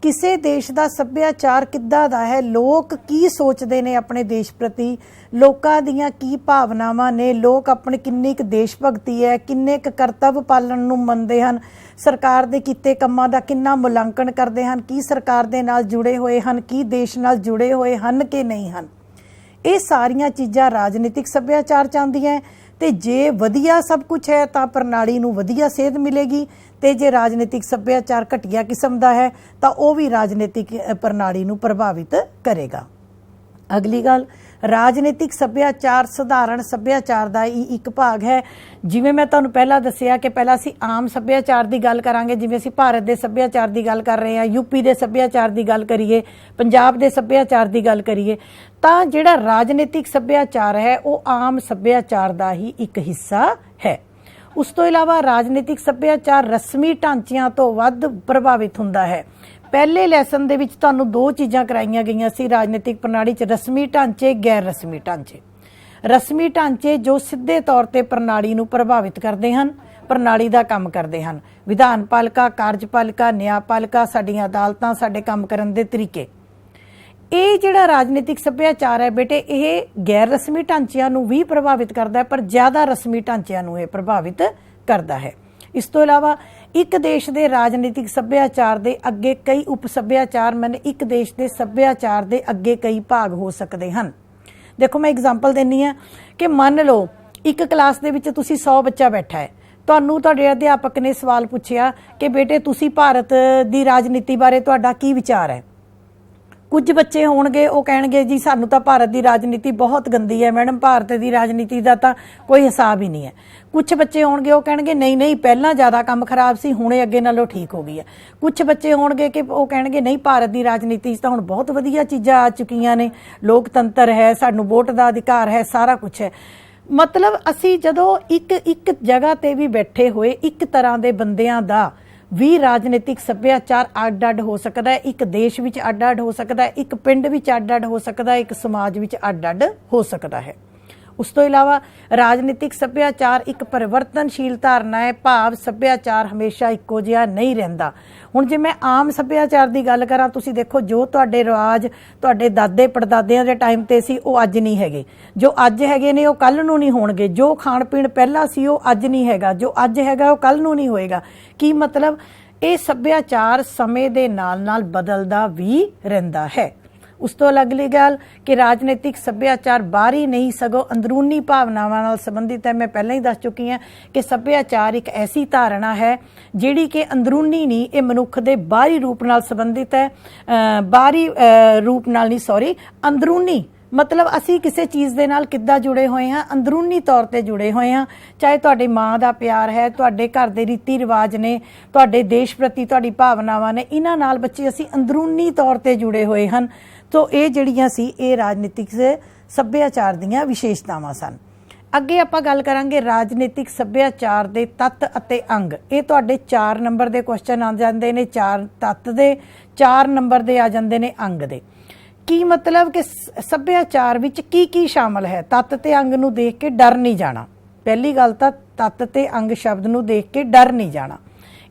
ਕਿਸੇ ਦੇਸ਼ ਦਾ ਸੱਭਿਆਚਾਰ ਕਿੱਦਾਂ ਦਾ ਹੈ, ਲੋਕ ਕੀ ਸੋਚਦੇ ਨੇ ਆਪਣੇ ਦੇਸ਼ ਪ੍ਰਤੀ, ਲੋਕਾਂ ਦੀਆਂ ਕੀ ਭਾਵਨਾਵਾਂ ਨੇ, ਲੋਕ ਆਪਣੇ ਕਿੰਨੀ ਕੁ ਦੇਸ਼ ਭਗਤੀ ਹੈ, ਕਿੰਨੇ ਕੁ ਕਰਤੱਵ ਪਾਲਣ ਨੂੰ ਮੰਨਦੇ ਹਨ, ਸਰਕਾਰ ਦੇ ਕੀਤੇ ਕੰਮਾਂ ਦਾ ਕਿੰਨਾ ਮੁਲਾਂਕਣ ਕਰਦੇ ਹਨ, ਕੀ ਸਰਕਾਰ ਦੇ ਨਾਲ ਜੁੜੇ ਹੋਏ ਹਨ, ਕੀ ਦੇਸ਼ ਨਾਲ ਜੁੜੇ ਹੋਏ ਹਨ ਕਿ ਨਹੀਂ ਹਨ। ਇਹ ਸਾਰੀਆਂ ਚੀਜ਼ਾਂ ਰਾਜਨੀਤਿਕ ਸੱਭਿਆਚਾਰ ਚਾਹੁੰਦੀਆਂ। ਤੇ ਜੇ ਵਧੀਆ ਸਭ ਕੁਝ ਹੈ ਤਾਂ ਪ੍ਰਣਾਲੀ ਨੂੰ ਵਧੀਆ ਸੇਧ ਮਿਲੇਗੀ, ਤੇ ਜੇ ਰਾਜਨੀਤਿਕ ਸੱਭਿਆਚਾਰ ਘਟੀਆ ਕਿਸਮ ਦਾ ਹੈ ਤਾਂ ਉਹ ਵੀ ਰਾਜਨੀਤਿਕ ਪ੍ਰਣਾਲੀ ਨੂੰ ਪ੍ਰਭਾਵਿਤ ਕਰੇਗਾ। ਅਗਲੀ ਗੱਲ, ਰਾਜਨੀਤਿਕ ਸੱਭਿਆਚਾਰ ਸਧਾਰਨ ਸੱਭਿਆਚਾਰ ਦਾ ਹੀ ਇੱਕ ਭਾਗ ਹੈ। ਜਿਵੇਂ ਮੈਂ ਤੁਹਾਨੂੰ ਪਹਿਲਾਂ ਦੱਸਿਆ ਕਿ ਪਹਿਲਾਂ ਅਸੀਂ ਆਮ ਸੱਭਿਆਚਾਰ ਦੀ ਗੱਲ ਕਰਾਂਗੇ, ਜਿਵੇਂ ਅਸੀਂ ਭਾਰਤ ਦੇ ਸੱਭਿਆਚਾਰ ਦੀ ਗੱਲ ਕਰ ਰਹੇ ਹਾਂ, ਯੂਪੀ ਦੇ ਸੱਭਿਆਚਾਰ ਦੀ ਗੱਲ ਕਰੀਏ, ਪੰਜਾਬ ਦੇ ਸੱਭਿਆਚਾਰ ਦੀ ਗੱਲ ਕਰੀਏ, ਤਾਂ ਜਿਹੜਾ ਰਾਜਨੀਤਿਕ ਸੱਭਿਆਚਾਰ ਹੈ ਉਹ ਆਮ ਸੱਭਿਆਚਾਰ ਦਾ ਹੀ ਇੱਕ ਹਿੱਸਾ ਹੈ। ਉਸ ਤੋਂ ਇਲਾਵਾ ਰਾਜਨੀਤਿਕ ਸੱਭਿਆਚਾਰ ਰਸਮੀ ਢਾਂਚਿਆਂ ਤੋਂ ਵੱਧ ਪ੍ਰਭਾਵਿਤ ਹੁੰਦਾ ਹੈ। ਪਹਿਲੇ ਲੈਸਨ ਦੇ ਵਿੱਚ ਤੁਹਾਨੂੰ 2 ਚੀਜ਼ਾਂ ਕਰਾਈਆਂ ਗਈਆਂ ਸੀ ਰਾਜਨੀਤਿਕ ਪ੍ਰਣਾਲੀ 'ਚ, ਰਸਮੀ ਢਾਂਚੇ, ਗੈਰ ਰਸਮੀ ਢਾਂਚੇ। ਰਸਮੀ ਢਾਂਚੇ ਜੋ ਸਿੱਧੇ ਤੌਰ ਤੇ ਪ੍ਰਣਾਲੀ ਨੂੰ ਪ੍ਰਭਾਵਿਤ ਕਰਦੇ ਹਨ, ਪ੍ਰਣਾਲੀ ਦਾ ਕੰਮ ਕਰਦੇ ਹਨ। ਵਿਧਾਨ ਪਾਲਿਕਾ, ਕਾਰਜਪਾਲਿਕਾ, ਨਿਆਂਪਾਲਿਕਾ, ਸਾਡੀਆਂ ਅਦਾਲਤਾਂ, ਸਾਡੇ ਕੰਮ ਕਰਨ ਦੇ ਤਰੀਕੇ। ਇਹ ਜਿਹੜਾ ਰਾਜਨੀਤਿਕ ਸੱਭਿਆਚਾਰ ਹੈ ਬੇਟੇ, ਇਹ ਗੈਰ ਰਸਮੀ ਢਾਂਚਿਆਂ ਨੂੰ ਵੀ ਪ੍ਰਭਾਵਿਤ ਕਰਦਾ ਹੈ, ਪਰ ਜ਼ਿਆਦਾ ਰਸਮੀ ਢਾਂਚਿਆਂ ਨੂੰ ਇਹ ਪ੍ਰਭਾਵਿਤ ਕਰਦਾ ਹੈ। ਇਸ ਤੋਂ ਇਲਾਵਾ ਇੱਕ ਦੇਸ਼ ਦੇ ਰਾਜਨੀਤਿਕ ਸੱਭਿਆਚਾਰ ਦੇ ਅੱਗੇ ਕਈ ਉਪ ਸੱਭਿਆਚਾਰ, ਇੱਕ ਦੇਸ਼ ਦੇ ਸੱਭਿਆਚਾਰ ਦੇ ਅੱਗੇ ਕਈ ਭਾਗ ਹੋ ਸਕਦੇ ਹਨ। ਦੇਖੋ ਮੈਂ ਐਗਜ਼ਾਮਪਲ ਦਿੰਨੀ ਆ ਕਿ ਮੰਨ ਲਓ ਇੱਕ ਕਲਾਸ ਦੇ ਵਿੱਚ ਤੁਸੀਂ 100 ਬੱਚਾ ਬੈਠਾ ਹੈ, ਤੁਹਾਨੂੰ ਤੁਹਾਡੇ ਅਧਿਆਪਕ ਨੇ ਸਵਾਲ ਪੁੱਛਿਆ ਕਿ ਬੇਟੇ ਤੁਸੀਂ ਭਾਰਤ ਦੀ ਰਾਜਨੀਤੀ ਬਾਰੇ ਤੁਹਾਡਾ ਕੀ ਵਿਚਾਰ ਹੈ। ਕੁਝ ਬੱਚੇ ਹੋਣਗੇ ਉਹ ਕਹਿਣਗੇ ਜੀ ਸਾਨੂੰ ਤਾਂ ਭਾਰਤ ਦੀ ਰਾਜਨੀਤੀ ਬਹੁਤ ਗੰਦੀ ਹੈ ਮੈਡਮ, ਭਾਰਤ ਦੀ ਰਾਜਨੀਤੀ ਦਾ ਤਾਂ ਕੋਈ ਹਿਸਾਬ ਹੀ ਨਹੀਂ ਹੈ। ਕੁਝ ਬੱਚੇ ਹੋਣਗੇ ਉਹ ਕਹਿਣਗੇ ਨਹੀਂ ਨਹੀਂ ਪਹਿਲਾਂ ਜ਼ਿਆਦਾ ਕੰਮ ਖਰਾਬ ਸੀ, ਹੁਣੇ ਅੱਗੇ ਨਾਲੋਂ ਠੀਕ ਹੋ ਗਈ ਹੈ। ਕੁਝ ਬੱਚੇ ਹੋਣਗੇ ਕਿ ਉਹ ਕਹਿਣਗੇ ਨਹੀਂ ਭਾਰਤ ਦੀ ਰਾਜਨੀਤੀ 'ਚ ਤਾਂ ਹੁਣ ਬਹੁਤ ਵਧੀਆ ਚੀਜ਼ਾਂ ਆ ਚੁੱਕੀਆਂ ਨੇ, ਲੋਕਤੰਤਰ ਹੈ, ਸਾਨੂੰ ਵੋਟ ਦਾ ਅਧਿਕਾਰ ਹੈ, ਸਾਰਾ ਕੁਝ ਹੈ। ਮਤਲਬ ਅਸੀਂ ਜਦੋਂ ਇੱਕ ਜਗ੍ਹਾ ਤੇ ਵੀ ਬੈਠੇ ਹੋਏ ਇੱਕ ਤਰ੍ਹਾਂ ਦੇ ਬੰਦਿਆਂ ਦਾ ਵੀ ਰਾਜਨੀਤਿਕ ਸੱਭਿਆਚਾਰ ਅੱਡ-ਅੱਡ ਹੋ ਸਕਦਾ ਹੈ, ਇੱਕ ਦੇਸ਼ ਵਿੱਚ ਅੱਡ-ਅੱਡ ਹੋ ਸਕਦਾ ਹੈ, ਇੱਕ ਪਿੰਡ ਵਿੱਚ ਅੱਡ-ਅੱਡ ਹੋ ਸਕਦਾ ਹੈ, ਇੱਕ ਸਮਾਜ ਵਿੱਚ ਅੱਡ-ਅੱਡ ਹੋ ਸਕਦਾ ਹੈ। ਉਸ ਤੋਂ ਇਲਾਵਾ ਰਾਜਨੀਤਿਕ ਸੱਭਿਆਚਾਰ ਇੱਕ ਪਰਿਵਰਤਨਸ਼ੀਲ ਧਾਰਨਾ ਹੈ, ਭਾਵ ਸੱਭਿਆਚਾਰ ਹਮੇਸ਼ਾ ਇੱਕੋ ਜਿਹਾ ਨਹੀਂ ਰਹਿੰਦਾ। ਹੁਣ ਜੇ ਮੈਂ ਆਮ ਸੱਭਿਆਚਾਰ ਦੀ ਗੱਲ ਕਰਾਂ, ਤੁਸੀਂ ਦੇਖੋ ਜੋ ਤੁਹਾਡੇ ਰਿਵਾਜ ਤੁਹਾਡੇ ਦਾਦੇ ਪੜਦਾਦਿਆਂ ਦੇ ਟਾਈਮ ਤੇ ਸੀ ਉਹ ਅੱਜ ਨਹੀਂ ਹੈਗੇ, ਜੋ ਅੱਜ ਹੈਗੇ ਨੇ ਉਹ ਕੱਲ ਨੂੰ ਨਹੀਂ ਹੋਣਗੇ, ਜੋ ਖਾਣ ਪੀਣ ਪਹਿਲਾਂ ਸੀ ਉਹ ਅੱਜ ਨਹੀਂ ਹੈਗਾ, ਜੋ ਅੱਜ ਹੈਗਾ ਉਹ ਕੱਲ ਨੂੰ ਨਹੀਂ ਹੋਏਗਾ। ਕੀ ਮਤਲਬ? ਇਹ ਸੱਭਿਆਚਾਰ ਸਮੇਂ ਦੇ ਨਾਲ ਨਾਲ ਬਦਲਦਾ ਵੀ ਰਹਿੰਦਾ ਹੈ। ਉਸ ਤੋਂ ਅਗਲੀ ਗੱਲ ਕਿ ਰਾਜਨੀਤਿਕ ਸੱਭਿਆਚਾਰ ਬਾਹਰੀ ਨਹੀਂ ਸਗੋਂ ਅੰਦਰੂਨੀ ਭਾਵਨਾਵਾਂ ਨਾਲ ਸੰਬੰਧਿਤ ਹੈ। ਮੈਂ ਪਹਿਲਾਂ ਹੀ ਦੱਸ ਚੁੱਕੀ ਹਾਂ ਕਿ ਸੱਭਿਆਚਾਰ ਇੱਕ ਐਸੀ ਧਾਰਨਾ ਹੈ ਜਿਹੜੀ ਕਿ ਅੰਦਰੂਨੀ ਨਹੀਂ, ਇਹ ਮਨੁੱਖ ਦੇ ਬਾਹਰੀ ਰੂਪ ਨਾਲ ਸੰਬੰਧਿਤ ਹੈ। ਬਾਹਰੀ ਰੂਪ ਨਾਲ ਨਹੀਂ, ਸੌਰੀ, ਅੰਦਰੂਨੀ ਮਤਲਬ ਅਸੀਂ ਕਿਸੇ ਚੀਜ਼ ਦੇ ਨਾਲ ਕਿੱਦਾਂ ਜੁੜੇ ਹੋਏ ਹਾਂ, ਅੰਦਰੂਨੀ ਤੌਰ ਤੇ ਜੁੜੇ ਹੋਏ ਹਾਂ। ਚਾਹੇ ਤੁਹਾਡੀ ਮਾਂ ਦਾ ਪਿਆਰ ਹੈ, ਤੁਹਾਡੇ ਘਰ ਦੇ ਰੀਤੀ ਰਿਵਾਜ ਨੇ, ਤੁਹਾਡੇ ਦੇਸ਼ ਪ੍ਰਤੀ ਤੁਹਾਡੀ ਭਾਵਨਾਵਾਂ ਨੇ, ਇਹਨਾਂ ਨਾਲ ਬੱਚੇ ਅਸੀਂ ਅੰਦਰੂਨੀ ਤੌਰ ਤੇ ਜੁੜੇ ਹੋਏ ਹਨ। ਤੋ ਇਹ ਜਿਹੜੀਆਂ ਸੀ ਇਹ ਰਾਜਨੀਤਿਕ ਸੱਭਿਆਚਾਰ ਦੀਆਂ ਵਿਸ਼ੇਸ਼ਤਾਵਾਂ ਸਨ। ਅੱਗੇ ਆਪਾਂ ਗੱਲ ਕਰਾਂਗੇ ਰਾਜਨੀਤਿਕ ਸੱਭਿਆਚਾਰ ਦੇ ਤੱਤ ਅਤੇ ਅੰਗ। ਇਹ ਤੁਹਾਡੇ 4 ਨੰਬਰ ਦੇ ਕੁਐਸਚਨ ਆ ਜਾਂਦੇ ਨੇ, 4 ਤੱਤ ਦੇ, 4 ਨੰਬਰ ਦੇ ਆ ਜਾਂਦੇ ਨੇ ਅੰਗ ਦੇ। ਕੀ ਮਤਲਬ ਕਿ ਸੱਭਿਆਚਾਰ ਵਿੱਚ ਕੀ ਕੀ ਸ਼ਾਮਲ ਹੈ। ਤੱਤ ਤੇ ਅੰਗ ਨੂੰ ਦੇਖ ਕੇ ਡਰ ਨਹੀਂ ਜਾਣਾ। ਪਹਿਲੀ ਗੱਲ ਤਾਂ ਤੱਤ ਤੇ ਅੰਗ ਸ਼ਬਦ ਨੂੰ ਦੇਖ ਕੇ ਡਰ ਨਹੀਂ ਜਾਣਾ।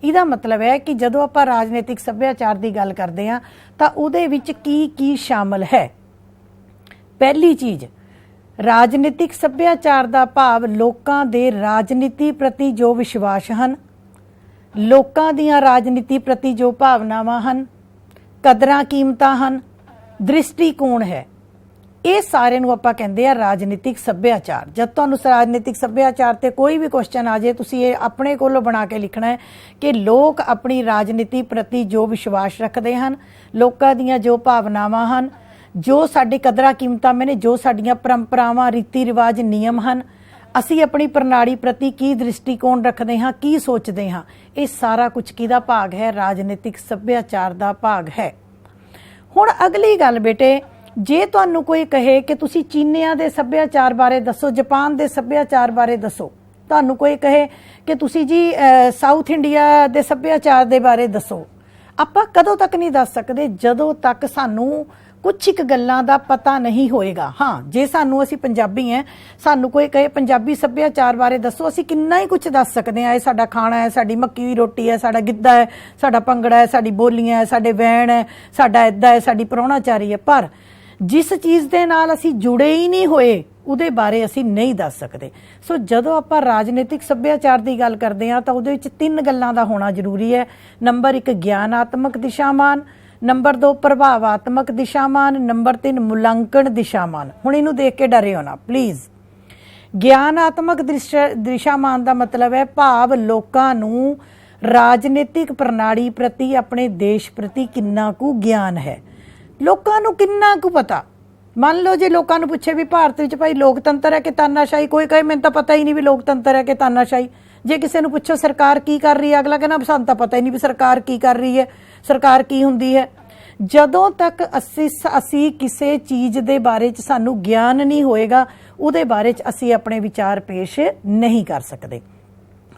ਇਹਦਾ ਮਤਲਬ ਹੈ ਕਿ ਜਦੋਂ ਆਪਾਂ ਰਾਜਨੀਤਿਕ ਸੱਭਿਆਚਾਰ ਦੀ ਗੱਲ ਕਰਦੇ ਹਾਂ ਤਾਂ ਉਹਦੇ ਵਿੱਚ ਕੀ ਕੀ ਸ਼ਾਮਲ ਹੈ। ਪਹਿਲੀ ਚੀਜ਼, ਰਾਜਨੀਤਿਕ ਸੱਭਿਆਚਾਰ ਦਾ ਭਾਵ ਲੋਕਾਂ ਦੇ ਰਾਜਨੀਤੀ ਪ੍ਰਤੀ ਜੋ ਵਿਸ਼ਵਾਸ ਹਨ, ਲੋਕਾਂ ਦੀਆਂ ਰਾਜਨੀਤੀ ਪ੍ਰਤੀ ਜੋ ਭਾਵਨਾਵਾਂ ਹਨ, ਕਦਰਾਂ ਕੀਮਤਾਂ ਹਨ, ਦ੍ਰਿਸ਼ਟੀਕੋਣ ਹੈ, ਇਹ ਸਾਰੇ ਨੂੰ ਆਪਾਂ ਕਹਿੰਦੇ ਆ ਰਾਜਨੀਤਿਕ ਸੱਭਿਆਚਾਰ। ਜਦ ਤੁਹਾਨੂੰ ਰਾਜਨੀਤਿਕ ਸੱਭਿਆਚਾਰ ਤੇ ਕੋਈ ਵੀ ਕੁਐਸਚਨ ਆ ਜਾਏ, ਤੁਸੀਂ ਇਹ ਆਪਣੇ ਕੋਲੋਂ ਬਣਾ ਕੇ ਲਿਖਣਾ ਹੈ ਕਿ ਲੋਕ ਆਪਣੀ ਰਾਜਨੀਤੀ ਪ੍ਰਤੀ ਜੋ ਵਿਸ਼ਵਾਸ ਰੱਖਦੇ ਹਨ, ਲੋਕਾਂ ਦੀਆਂ ਜੋ ਭਾਵਨਾਵਾਂ ਹਨ, ਜੋ ਸਾਡੀ ਕਦਰਾਂ ਕੀਮਤਾਂ ਨੇ, ਜੋ ਸਾਡੀਆਂ ਪਰੰਪਰਾਵਾਂ, ਰੀਤੀ ਰਿਵਾਜ, ਨਿਯਮ ਹਨ, ਅਸੀਂ ਆਪਣੀ ਪ੍ਰਣਾਲੀ ਪ੍ਰਤੀ ਕੀ ਦ੍ਰਿਸ਼ਟੀਕੋਣ ਰੱਖਦੇ ਹਾਂ, ਕੀ ਸੋਚਦੇ ਹਾਂ, ਇਹ ਸਾਰਾ ਕੁਝ ਕਿਹਦਾ ਭਾਗ ਹੈ? ਰਾਜਨੀਤਿਕ ਸੱਭਿਆਚਾਰ ਦਾ ਭਾਗ ਹੈ। ਹੁਣ ਅਗਲੀ ਗੱਲ ਬੇਟੇ, ਜੇ ਤੁਹਾਨੂੰ ਕੋਈ ਕਹੇ ਕਿ ਤੁਸੀਂ ਚੀਨੀਆਂ ਦੇ ਸੱਭਿਆਚਾਰ ਬਾਰੇ ਦੱਸੋ, ਜਾਪਾਨ ਦੇ ਸੱਭਿਆਚਾਰ ਬਾਰੇ ਦੱਸੋ, ਤੁਹਾਨੂੰ ਕੋਈ ਕਹੇ ਕਿ ਤੁਸੀਂ ਜੀ ਸਾਊਥ ਇੰਡੀਆ ਦੇ ਸੱਭਿਆਚਾਰ ਦੇ ਬਾਰੇ ਦੱਸੋ, ਆਪਾਂ ਕਦੋਂ ਤੱਕ ਨਹੀਂ ਦੱਸ ਸਕਦੇ? ਜਦੋਂ ਤੱਕ ਸਾਨੂੰ ਕੁਛ ਇੱਕ ਗੱਲਾਂ ਦਾ ਪਤਾ ਨਹੀਂ ਹੋਏਗਾ। ਹਾਂ, ਜੇ ਸਾਨੂੰ, ਅਸੀਂ ਪੰਜਾਬੀ ਹੈ, ਸਾਨੂੰ ਕੋਈ ਕਹੇ ਪੰਜਾਬੀ ਸੱਭਿਆਚਾਰ ਬਾਰੇ ਦੱਸੋ, ਅਸੀਂ ਕਿੰਨਾ ਹੀ ਕੁਝ ਦੱਸ ਸਕਦੇ ਹਾਂ। ਇਹ ਸਾਡਾ ਖਾਣਾ ਹੈ, ਸਾਡੀ ਮੱਕੀ ਦੀ ਰੋਟੀ ਹੈ, ਸਾਡਾ ਗਿੱਧਾ ਹੈ, ਸਾਡਾ ਭੰਗੜਾ ਹੈ, ਸਾਡੀ ਬੋਲੀਆਂ ਹੈ, ਸਾਡੇ ਵੈਣ ਹੈ, ਸਾਡਾ ਇੱਦਾਂ ਹੈ, ਸਾਡੀ ਪ੍ਰਾਹੁਣਾਚਾਰੀ ਹੈ। ਪਰ ਜਿਸ ਚੀਜ਼ ਦੇ ਨਾਲ ਅਸੀਂ ਜੁੜੇ ਹੀ ਨਹੀਂ ਹੋਏ ਉਹਦੇ ਬਾਰੇ ਅਸੀਂ ਨਹੀਂ ਦੱਸ ਸਕਦੇ। ਸੋ ਜਦੋਂ ਆਪਾਂ ਰਾਜਨੀਤਿਕ ਸੱਭਿਆਚਾਰ ਦੀ ਗੱਲ ਕਰਦੇ ਹਾਂ ਤਾਂ ਉਹਦੇ ਵਿੱਚ 3 ਗੱਲਾਂ ਦਾ ਹੋਣਾ ਜ਼ਰੂਰੀ ਹੈ। ਨੰਬਰ 1 ਗਿਆਨਾਤਮਕ ਦਿਸ਼ਾਮਾਨ, ਨੰਬਰ 2 ਪ੍ਰਭਾਵਾਤਮਕ ਦਿਸ਼ਾਮਾਨ, ਨੰਬਰ 3 ਮੁਲਾਂਕਣ ਦਿਸ਼ਾਮਾਨ। ਹੁਣ ਇਹਨੂੰ ਦੇਖ ਕੇ ਡਰਿਓ ਨਾ ਪਲੀਜ਼। ਗਿਆਨਾਤਮਕ ਦਿਸ਼ਾਮਾਨ ਦਾ ਮਤਲਬ ਹੈ ਭਾਵ ਲੋਕਾਂ ਨੂੰ ਰਾਜਨੀਤਿਕ ਪ੍ਰਣਾਲੀ ਪ੍ਰਤੀ, ਆਪਣੇ ਦੇਸ਼ ਪ੍ਰਤੀ ਕਿੰਨਾ ਕੁ ਗਿਆਨ ਹੈ, ਲੋਕਾਂ ਨੂੰ ਕਿੰਨਾ ਕੁ ਪਤਾ। ਮੰਨ ਲਓ ਜੇ ਲੋਕਾਂ ਨੂੰ ਪੁੱਛੇ ਵੀ ਭਾਰਤ ਵਿੱਚ ਭਾਈ ਲੋਕਤੰਤਰ ਹੈ ਕਿ ਤਾਨਾਸ਼ਾਹੀ, ਕੋਈ ਕਹੇ ਮੈਨੂੰ ਤਾਂ ਪਤਾ ਹੀ ਨਹੀਂ ਵੀ ਲੋਕਤੰਤਰ ਹੈ ਕਿ ਤਾਨਾਸ਼ਾਹੀ। ਜੇ ਕਿਸੇ ਨੂੰ ਪੁੱਛੋ ਸਰਕਾਰ ਕੀ ਕਰ ਰਹੀ ਹੈ, ਅਗਲਾ ਕਹਿੰਦਾ ਸਾਨੂੰ ਤਾਂ ਪਤਾ ਹੀ ਨਹੀਂ ਵੀ ਸਰਕਾਰ ਕੀ ਕਰ ਰਹੀ ਹੈ, ਸਰਕਾਰ ਕੀ ਹੁੰਦੀ ਹੈ। ਜਦੋਂ ਤੱਕ ਅਸੀਂ ਕਿਸੇ ਚੀਜ਼ ਦੇ ਬਾਰੇ 'ਚ ਸਾਨੂੰ ਗਿਆਨ ਨਹੀਂ ਹੋਏਗਾ, ਉਹਦੇ ਬਾਰੇ 'ਚ ਅਸੀਂ ਆਪਣੇ ਵਿਚਾਰ ਪੇਸ਼ ਨਹੀਂ ਕਰ ਸਕਦੇ।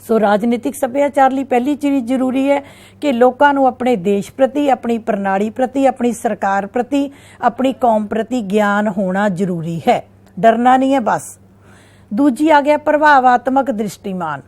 ਸੋ ਰਾਜਨੀਤਿਕ ਸੱਭਿਆਚਾਰ ਲਈ ਪਹਿਲੀ ਚੀਜ਼ ਜ਼ਰੂਰੀ ਹੈ ਕਿ ਲੋਕਾਂ ਨੂੰ ਆਪਣੇ ਦੇਸ਼ ਪ੍ਰਤੀ, ਆਪਣੀ ਪ੍ਰਣਾਲੀ ਪ੍ਰਤੀ, ਆਪਣੀ ਸਰਕਾਰ ਪ੍ਰਤੀ, ਆਪਣੀ ਕੌਮ ਪ੍ਰਤੀ ਗਿਆਨ ਹੋਣਾ ਜ਼ਰੂਰੀ ਹੈ। ਡਰਨਾ ਨਹੀਂ ਹੈ ਬਸ। ਦੂਜੀ ਆ ਗਿਆ ਪ੍ਰਭਾਵਾਤਮਕ ਦ੍ਰਿਸ਼ਟੀਮਾਨ।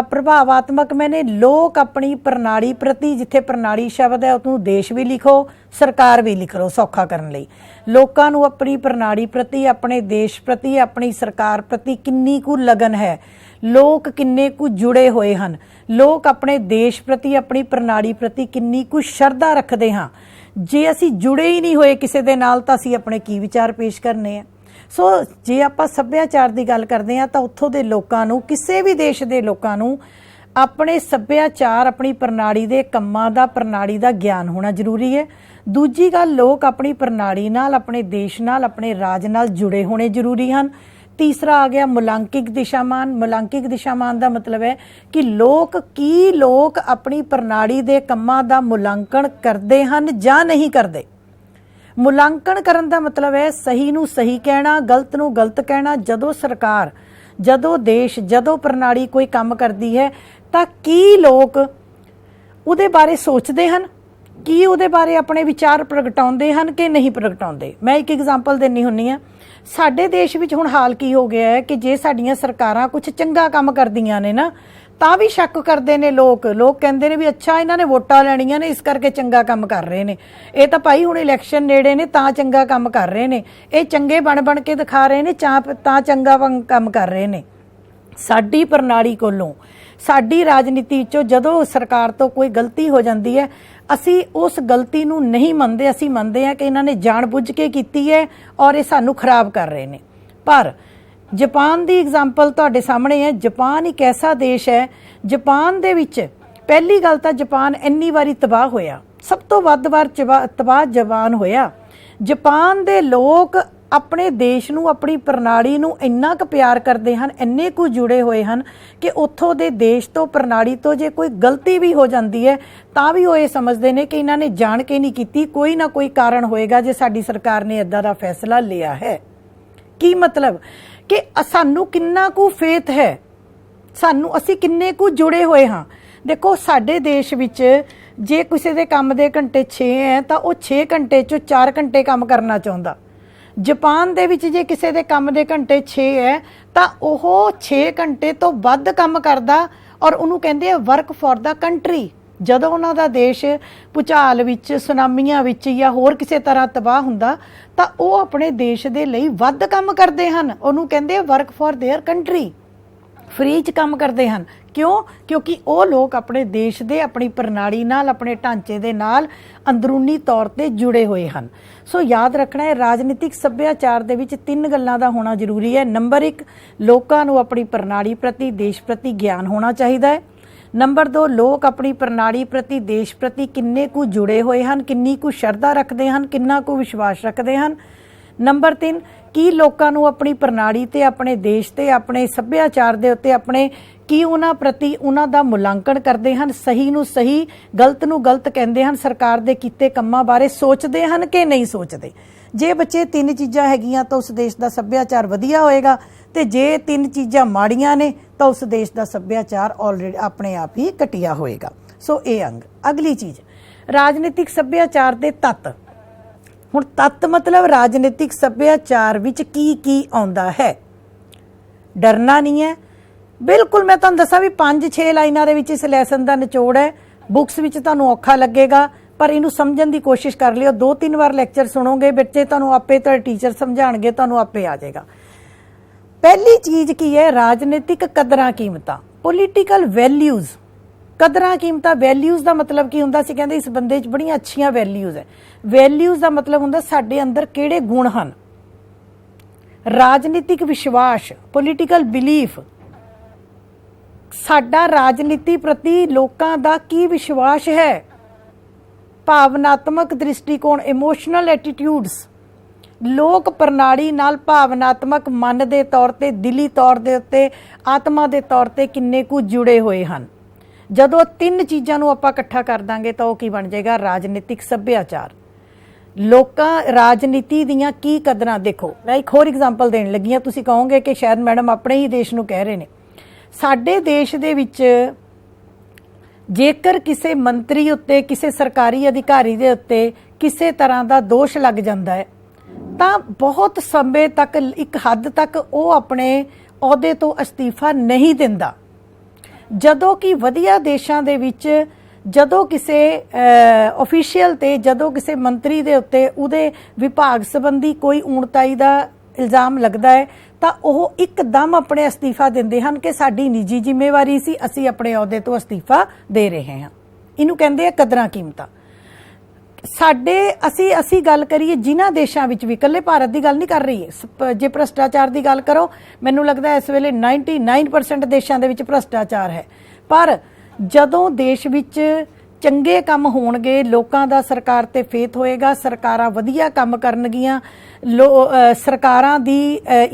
ਪ੍ਰਭਾਵਾਤਮਕ ਮੈਨੇ ਲੋਕ ਆਪਣੀ ਪ੍ਰਣਾਲੀ ਪ੍ਰਤੀ, ਜਿੱਥੇ ਪ੍ਰਣਾਲੀ ਸ਼ਬਦ ਹੈ ਉਹਨੂੰ ਦੇਸ਼ ਵੀ ਲਿਖੋ, ਸਰਕਾਰ ਵੀ ਲਿਖ ਲਓ ਸੌਖਾ ਕਰਨ ਲਈ। ਲੋਕਾਂ ਨੂੰ ਆਪਣੀ ਪ੍ਰਣਾਲੀ ਪ੍ਰਤੀ, ਆਪਣੇ ਦੇਸ਼ ਪ੍ਰਤੀ, ਆਪਣੀ ਸਰਕਾਰ ਪ੍ਰਤੀ ਕਿੰਨੀ ਕੁ ਲਗਨ ਹੈ, ਲੋਕ ਕਿੰਨੇ ਕੁ ਜੁੜੇ ਹੋਏ ਹਨ, ਲੋਕ ਆਪਣੇ ਦੇਸ਼ ਪ੍ਰਤੀ, ਆਪਣੀ ਪ੍ਰਣਾਲੀ ਪ੍ਰਤੀ ਕਿੰਨੀ ਕੁ ਸ਼ਰਧਾ ਰੱਖਦੇ ਹਾਂ। ਜੇ ਅਸੀਂ ਜੁੜੇ ਹੀ ਨਹੀਂ ਹੋਏ ਕਿਸੇ ਦੇ ਨਾਲ ਤਾਂ ਅਸੀਂ ਆਪਣੇ ਕੀ ਵਿਚਾਰ ਪੇਸ਼ ਕਰਨੇ ਆ। ਸੋ ਜੇ ਆਪਾਂ ਸੱਭਿਆਚਾਰ ਦੀ ਗੱਲ ਕਰਦੇ ਹਾਂ ਤਾਂ ਉੱਥੋਂ ਦੇ ਲੋਕਾਂ ਨੂੰ, ਕਿਸੇ ਵੀ ਦੇਸ਼ ਦੇ ਲੋਕਾਂ ਨੂੰ ਆਪਣੇ ਸੱਭਿਆਚਾਰ, ਆਪਣੀ ਪ੍ਰਣਾਲੀ ਦੇ ਕੰਮਾਂ ਦਾ, ਪ੍ਰਣਾਲੀ ਦਾ ਗਿਆਨ ਹੋਣਾ ਜ਼ਰੂਰੀ ਹੈ। ਦੂਜੀ ਗੱਲ, ਲੋਕ ਆਪਣੀ ਪ੍ਰਣਾਲੀ ਨਾਲ, ਆਪਣੇ ਦੇਸ਼ ਨਾਲ, ਆਪਣੇ ਰਾਜ ਨਾਲ ਜੁੜੇ ਹੋਣੇ ਜ਼ਰੂਰੀ ਹਨ। ਤੀਸਰਾ ਆ ਗਿਆ ਮੁਲਾਂਕਿਕ ਦਿਸ਼ਾਮਾਨ। ਮੁਲਾਂਕਿਕ ਦਿਸ਼ਾਮਾਨ ਦਾ ਮਤਲਬ ਹੈ ਕਿ ਲੋਕ ਆਪਣੀ ਪ੍ਰਣਾਲੀ ਦੇ ਕੰਮਾਂ ਦਾ ਮੁਲਾਂਕਣ ਕਰਦੇ ਹਨ ਜਾਂ ਨਹੀਂ ਕਰਦੇ। ਮੁਲਾਂਕਣ ਕਰਨ ਦਾ ਮਤਲਬ ਹੈ ਸਹੀ ਨੂੰ ਸਹੀ ਕਹਿਣਾ, ਗਲਤ ਨੂੰ ਗਲਤ ਕਹਿਣਾ। ਜਦੋਂ ਸਰਕਾਰ, ਜਦੋਂ ਦੇਸ਼, ਜਦੋਂ ਪ੍ਰਣਾਲੀ ਕੋਈ ਕੰਮ ਕਰਦੀ ਹੈ ਤਾਂ ਕੀ ਲੋਕ ਉਹਦੇ ਬਾਰੇ ਸੋਚਦੇ ਹਨ, ਕੀ ਉਹਦੇ ਬਾਰੇ ਆਪਣੇ ਵਿਚਾਰ ਪ੍ਰਗਟਾਉਂਦੇ ਹਨ ਕਿ ਨਹੀਂ ਪ੍ਰਗਟਾਉਂਦੇ। ਮੈਂ ਇੱਕ ਐਗਜ਼ਾਮਪਲ ਦੇਣੀ ਹੁੰਦੀ ਹਾਂ। ਸਾਡੇ ਦੇਸ਼ ਵਿੱਚ ਹੁਣ ਹਾਲ ਕੀ ਹੋ ਗਿਆ ਹੈ ਕਿ ਜੇ ਸਾਡੀਆਂ ਸਰਕਾਰਾਂ ਕੁਝ ਚੰਗਾ ਕੰਮ ਕਰਦੀਆਂ ਨੇ ਨਾ ਤਾਂ ਵੀ ਸ਼ੱਕ ਕਰਦੇ ਨੇ ਲੋਕ ਕਹਿੰਦੇ ਨੇ ਵੀ ਅੱਛਾ ਇਹਨਾਂ ਨੇ ਵੋਟਾਂ ਲੈਣੀਆਂ ਨੇ ਇਸ ਕਰਕੇ ਚੰਗਾ ਕੰਮ ਕਰ ਰਹੇ ਨੇ, ਇਹ ਤਾਂ ਭਾਈ ਹੁਣ ਇਲੈਕਸ਼ਨ ਨੇੜੇ ਨੇ ਤਾਂ ਚੰਗਾ ਕੰਮ ਕਰ ਰਹੇ ਨੇ, ਇਹ ਚੰਗੇ ਬਣ ਕੇ ਦਿਖਾ ਰਹੇ ਨੇ ਤਾਂ ਚੰਗਾ ਕੰਮ ਕਰ ਰਹੇ ਨੇ। ਸਾਡੀ ਪ੍ਰਣਾਲੀ ਕੋਲੋਂ, ਸਾਡੀ ਰਾਜਨੀਤੀ 'ਚੋਂ ਜਦੋਂ ਸਰਕਾਰ ਤੋਂ ਕੋਈ ਗਲਤੀ ਹੋ ਜਾਂਦੀ ਹੈ, ਅਸੀਂ ਉਸ ਗਲਤੀ ਨੂੰ ਨਹੀਂ ਮੰਨਦੇ। ਅਸੀਂ ਮੰਨਦੇ ਹਾਂ ਕਿ ਇਹਨਾਂ ਨੇ ਜਾਣਬੁੱਝ ਕੇ ਕੀਤੀ ਹੈ ਔਰ ਇਹ ਸਾਨੂੰ ਖਰਾਬ ਕਰ ਰਹੇ ਨੇ। ਪਰ ਜਾਪਾਨ ਦੀ ਐਗਜ਼ਾਮਪਲ ਤੁਹਾਡੇ ਸਾਹਮਣੇ ਹੈ। ਜਾਪਾਨ ਇੱਕ ਐਸਾ ਦੇਸ਼ ਹੈ, ਜਾਪਾਨ ਦੇ ਵਿੱਚ ਪਹਿਲੀ ਗੱਲ ਤਾਂ ਜਾਪਾਨ ਇੰਨੀ ਵਾਰੀ ਤਬਾਹ ਹੋਇਆ, ਸਭ ਤੋਂ ਵੱਧ ਵਾਰ ਤਬਾਹ ਜਾਪਾਨ ਹੋਇਆ। ਜਾਪਾਨ ਦੇ ਲੋਕ ਆਪਣੇ ਦੇਸ਼ ਨੂੰ, ਆਪਣੀ ਪ੍ਰਣਾਲੀ ਨੂੰ ਇੰਨਾ ਕੁ ਪਿਆਰ ਕਰਦੇ ਹਨ, ਇੰਨੇ ਕੁ ਜੁੜੇ ਹੋਏ ਹਨ ਕਿ ਉੱਥੋਂ ਦੇ ਦੇਸ਼ ਤੋਂ, ਪ੍ਰਣਾਲੀ ਤੋਂ ਜੇ ਕੋਈ ਗਲਤੀ ਵੀ ਹੋ ਜਾਂਦੀ ਹੈ ਤਾਂ ਵੀ ਉਹ ਇਹ ਸਮਝਦੇ ਨੇ ਕਿ ਇਹਨਾਂ ਨੇ ਜਾਣ ਕੇ ਨਹੀਂ ਕੀਤੀ, ਕੋਈ ਨਾ ਕੋਈ ਕਾਰਨ ਹੋਏਗਾ ਜੇ ਸਾਡੀ ਸਰਕਾਰ ਨੇ ਇੱਦਾਂ ਦਾ ਫੈਸਲਾ ਲਿਆ ਹੈ। ਕੀ ਮਤਲਬ कि सानू किन्ना कु फेथ है, सानू असी किन्ने कु जुड़े हुए हाँ। देखो साडे देश विच जे किसी दे काम दे घंटे 6 है तो वह 6 घंटे चो 4 घंटे काम करना चाहुंदा। जापान दे विच जे किसी दे काम दे घंटे 6 है तो वह 6 घंटे तो वध काम करदा और उन्होंने कहते हैं वर्क फॉर द कंट्री। जदों उन्हां दा देश भूचाल विच, सुनामियां विच या होर किसी तरह तबाह हुंदा तां ओह अपने देश दे लई वध काम करदे हन। उन्होंने कहते work for their country, free च काम करते हैं। क्यों? क्योंकि वो लोग अपने देश दे, अपनी प्रणाली नाल, अपने ढांचे दे नाल अंदरूनी तौर ते जुड़े हुए हैं। सो याद रखना है राजनीतिक सभ्याचार दे विच 3 गल्लां दा होना जरूरी है। नंबर 1, लोकां नूं अपनी प्रणाली प्रति, देश प्रति ज्ञान होना चाहिए है। नंबर 2, लोग अपनी प्रणाली प्रति, देश प्रति किन्ने कु जुड़े हुए हैं, किन्नी कु शरधा रखते हैं, किन्ना कु विश्वास रखते हैं। नंबर 3, की लोगों नूं अपनी प्रणाली ते, अपने देश ते, अपने सभ्याचार दे उत्ते अपने की उन्हां प्रति उन्हां दा मुलांकन करते हैं, सही नूं सही, गलत नूं गलत कहते हैं, सरकार दे कीते कम्मां बारे सोचते हैं कि नहीं सोचते। जे बच्चे 3 चीज़ां हैगियां तो उस देश का सभ्याचार वधिया होएगा, ते जे 3 चीज़ां माड़ियां ने तो उस देश का सभ्याचार ऑलरेडी अपने आप ही घटिया होएगा। सो ये अंग। अगली चीज़ राजनीतिक सभ्याचार दे तत्त। हुण तत्त मतलब राजनीतिक सभ्याचार विच की आउंदा है। डरना नहीं है बिल्कुल। मैं तुहानूं दसां भी 5-6 लाइनां दे विच इस लैसन दा निचोड़ है। बुक्स विच तुहानूं औखा लगेगा पर इनू समझण दी कोशिश कर लियो। 2-3 बार लैक्चर सुनोगे बच्चे, तुहानूं आपे तुहाडे टीचर समझाणगे, तुहानूं आपे आ जाएगा। पहली चीज़ की है राजनीतिक कदरां कीमतां, पोलीटिकल वैल्यूज़। कदरां कीमतां, वैल्यूज़ का मतलब की हुंदा सी, कहंदे इस बंदे च बड़ियां अच्छियां वैल्यूज़ है। वैल्यूज़ का मतलब हुंदा साडे अंदर किहड़े गुण हन। राजनीतिक विश्वास, पोलीटिकल बिलीफ, साडा राजनीति प्रति लोकां दा की विश्वास है। भावनात्मक दृष्टिकोण, इमोशनल एटीट्यूड्स, लोक प्रणाली नाल भावनात्मक मन दे तौर ते, दिली तौर दे उत्ते, आत्मा दे तौर ते किन्ने कु जुड़े हुए हैं। जदों 3 चीज़ां नूं आपां इकट्ठा कर दांगे तो की बन जाएगा राजनीतिक सभ्याचार। लोकां राजनीति दीयां की कदरां। देखो मैं एक होर एग्जाम्पल देण लगी हां, तुसीं कहोगे कि शायद मैडम अपने ही देश नूं कह रहे ने। साडे देश दे विच जेकर किसी मंत्री उत्ते, किसी सरकारी अधिकारी दे उत्ते किसी तरह का दोष लग जाता है तो बहुत समय तक, एक हद तक वो अपने अहुदे तो अस्तीफा नहीं दिंदा। जदों कि वधिया देशां दे विच जदों किसी ऑफिशियल ते, जदों किसी मंत्री दे उत्ते उहदे विभाग संबंधी कोई ऊणताई दा इल्जाम लगता है तो वह एकदम अपने अस्तीफा देंदे हन कि साडी निजी जिम्मेवारी सी, असी अपने अहुदे तो अस्तीफा दे रहे हैं। इनू कहंदे आ कदरां कीमतां। साडे असी गल करिए जिन्हां देशां विच भी, कल्ले भारत की गल नहीं कर रही है, जे भ्रष्टाचार की गल करो मैनूं लगदा इस वेले 99% देशां दे विच भ्रष्टाचार है। पर जदों देश विच चंगे काम होणगे, लोकां दा सरकार ते फेथ होएगा, सरकारां वधिया काम करनगियां, सरकारां दी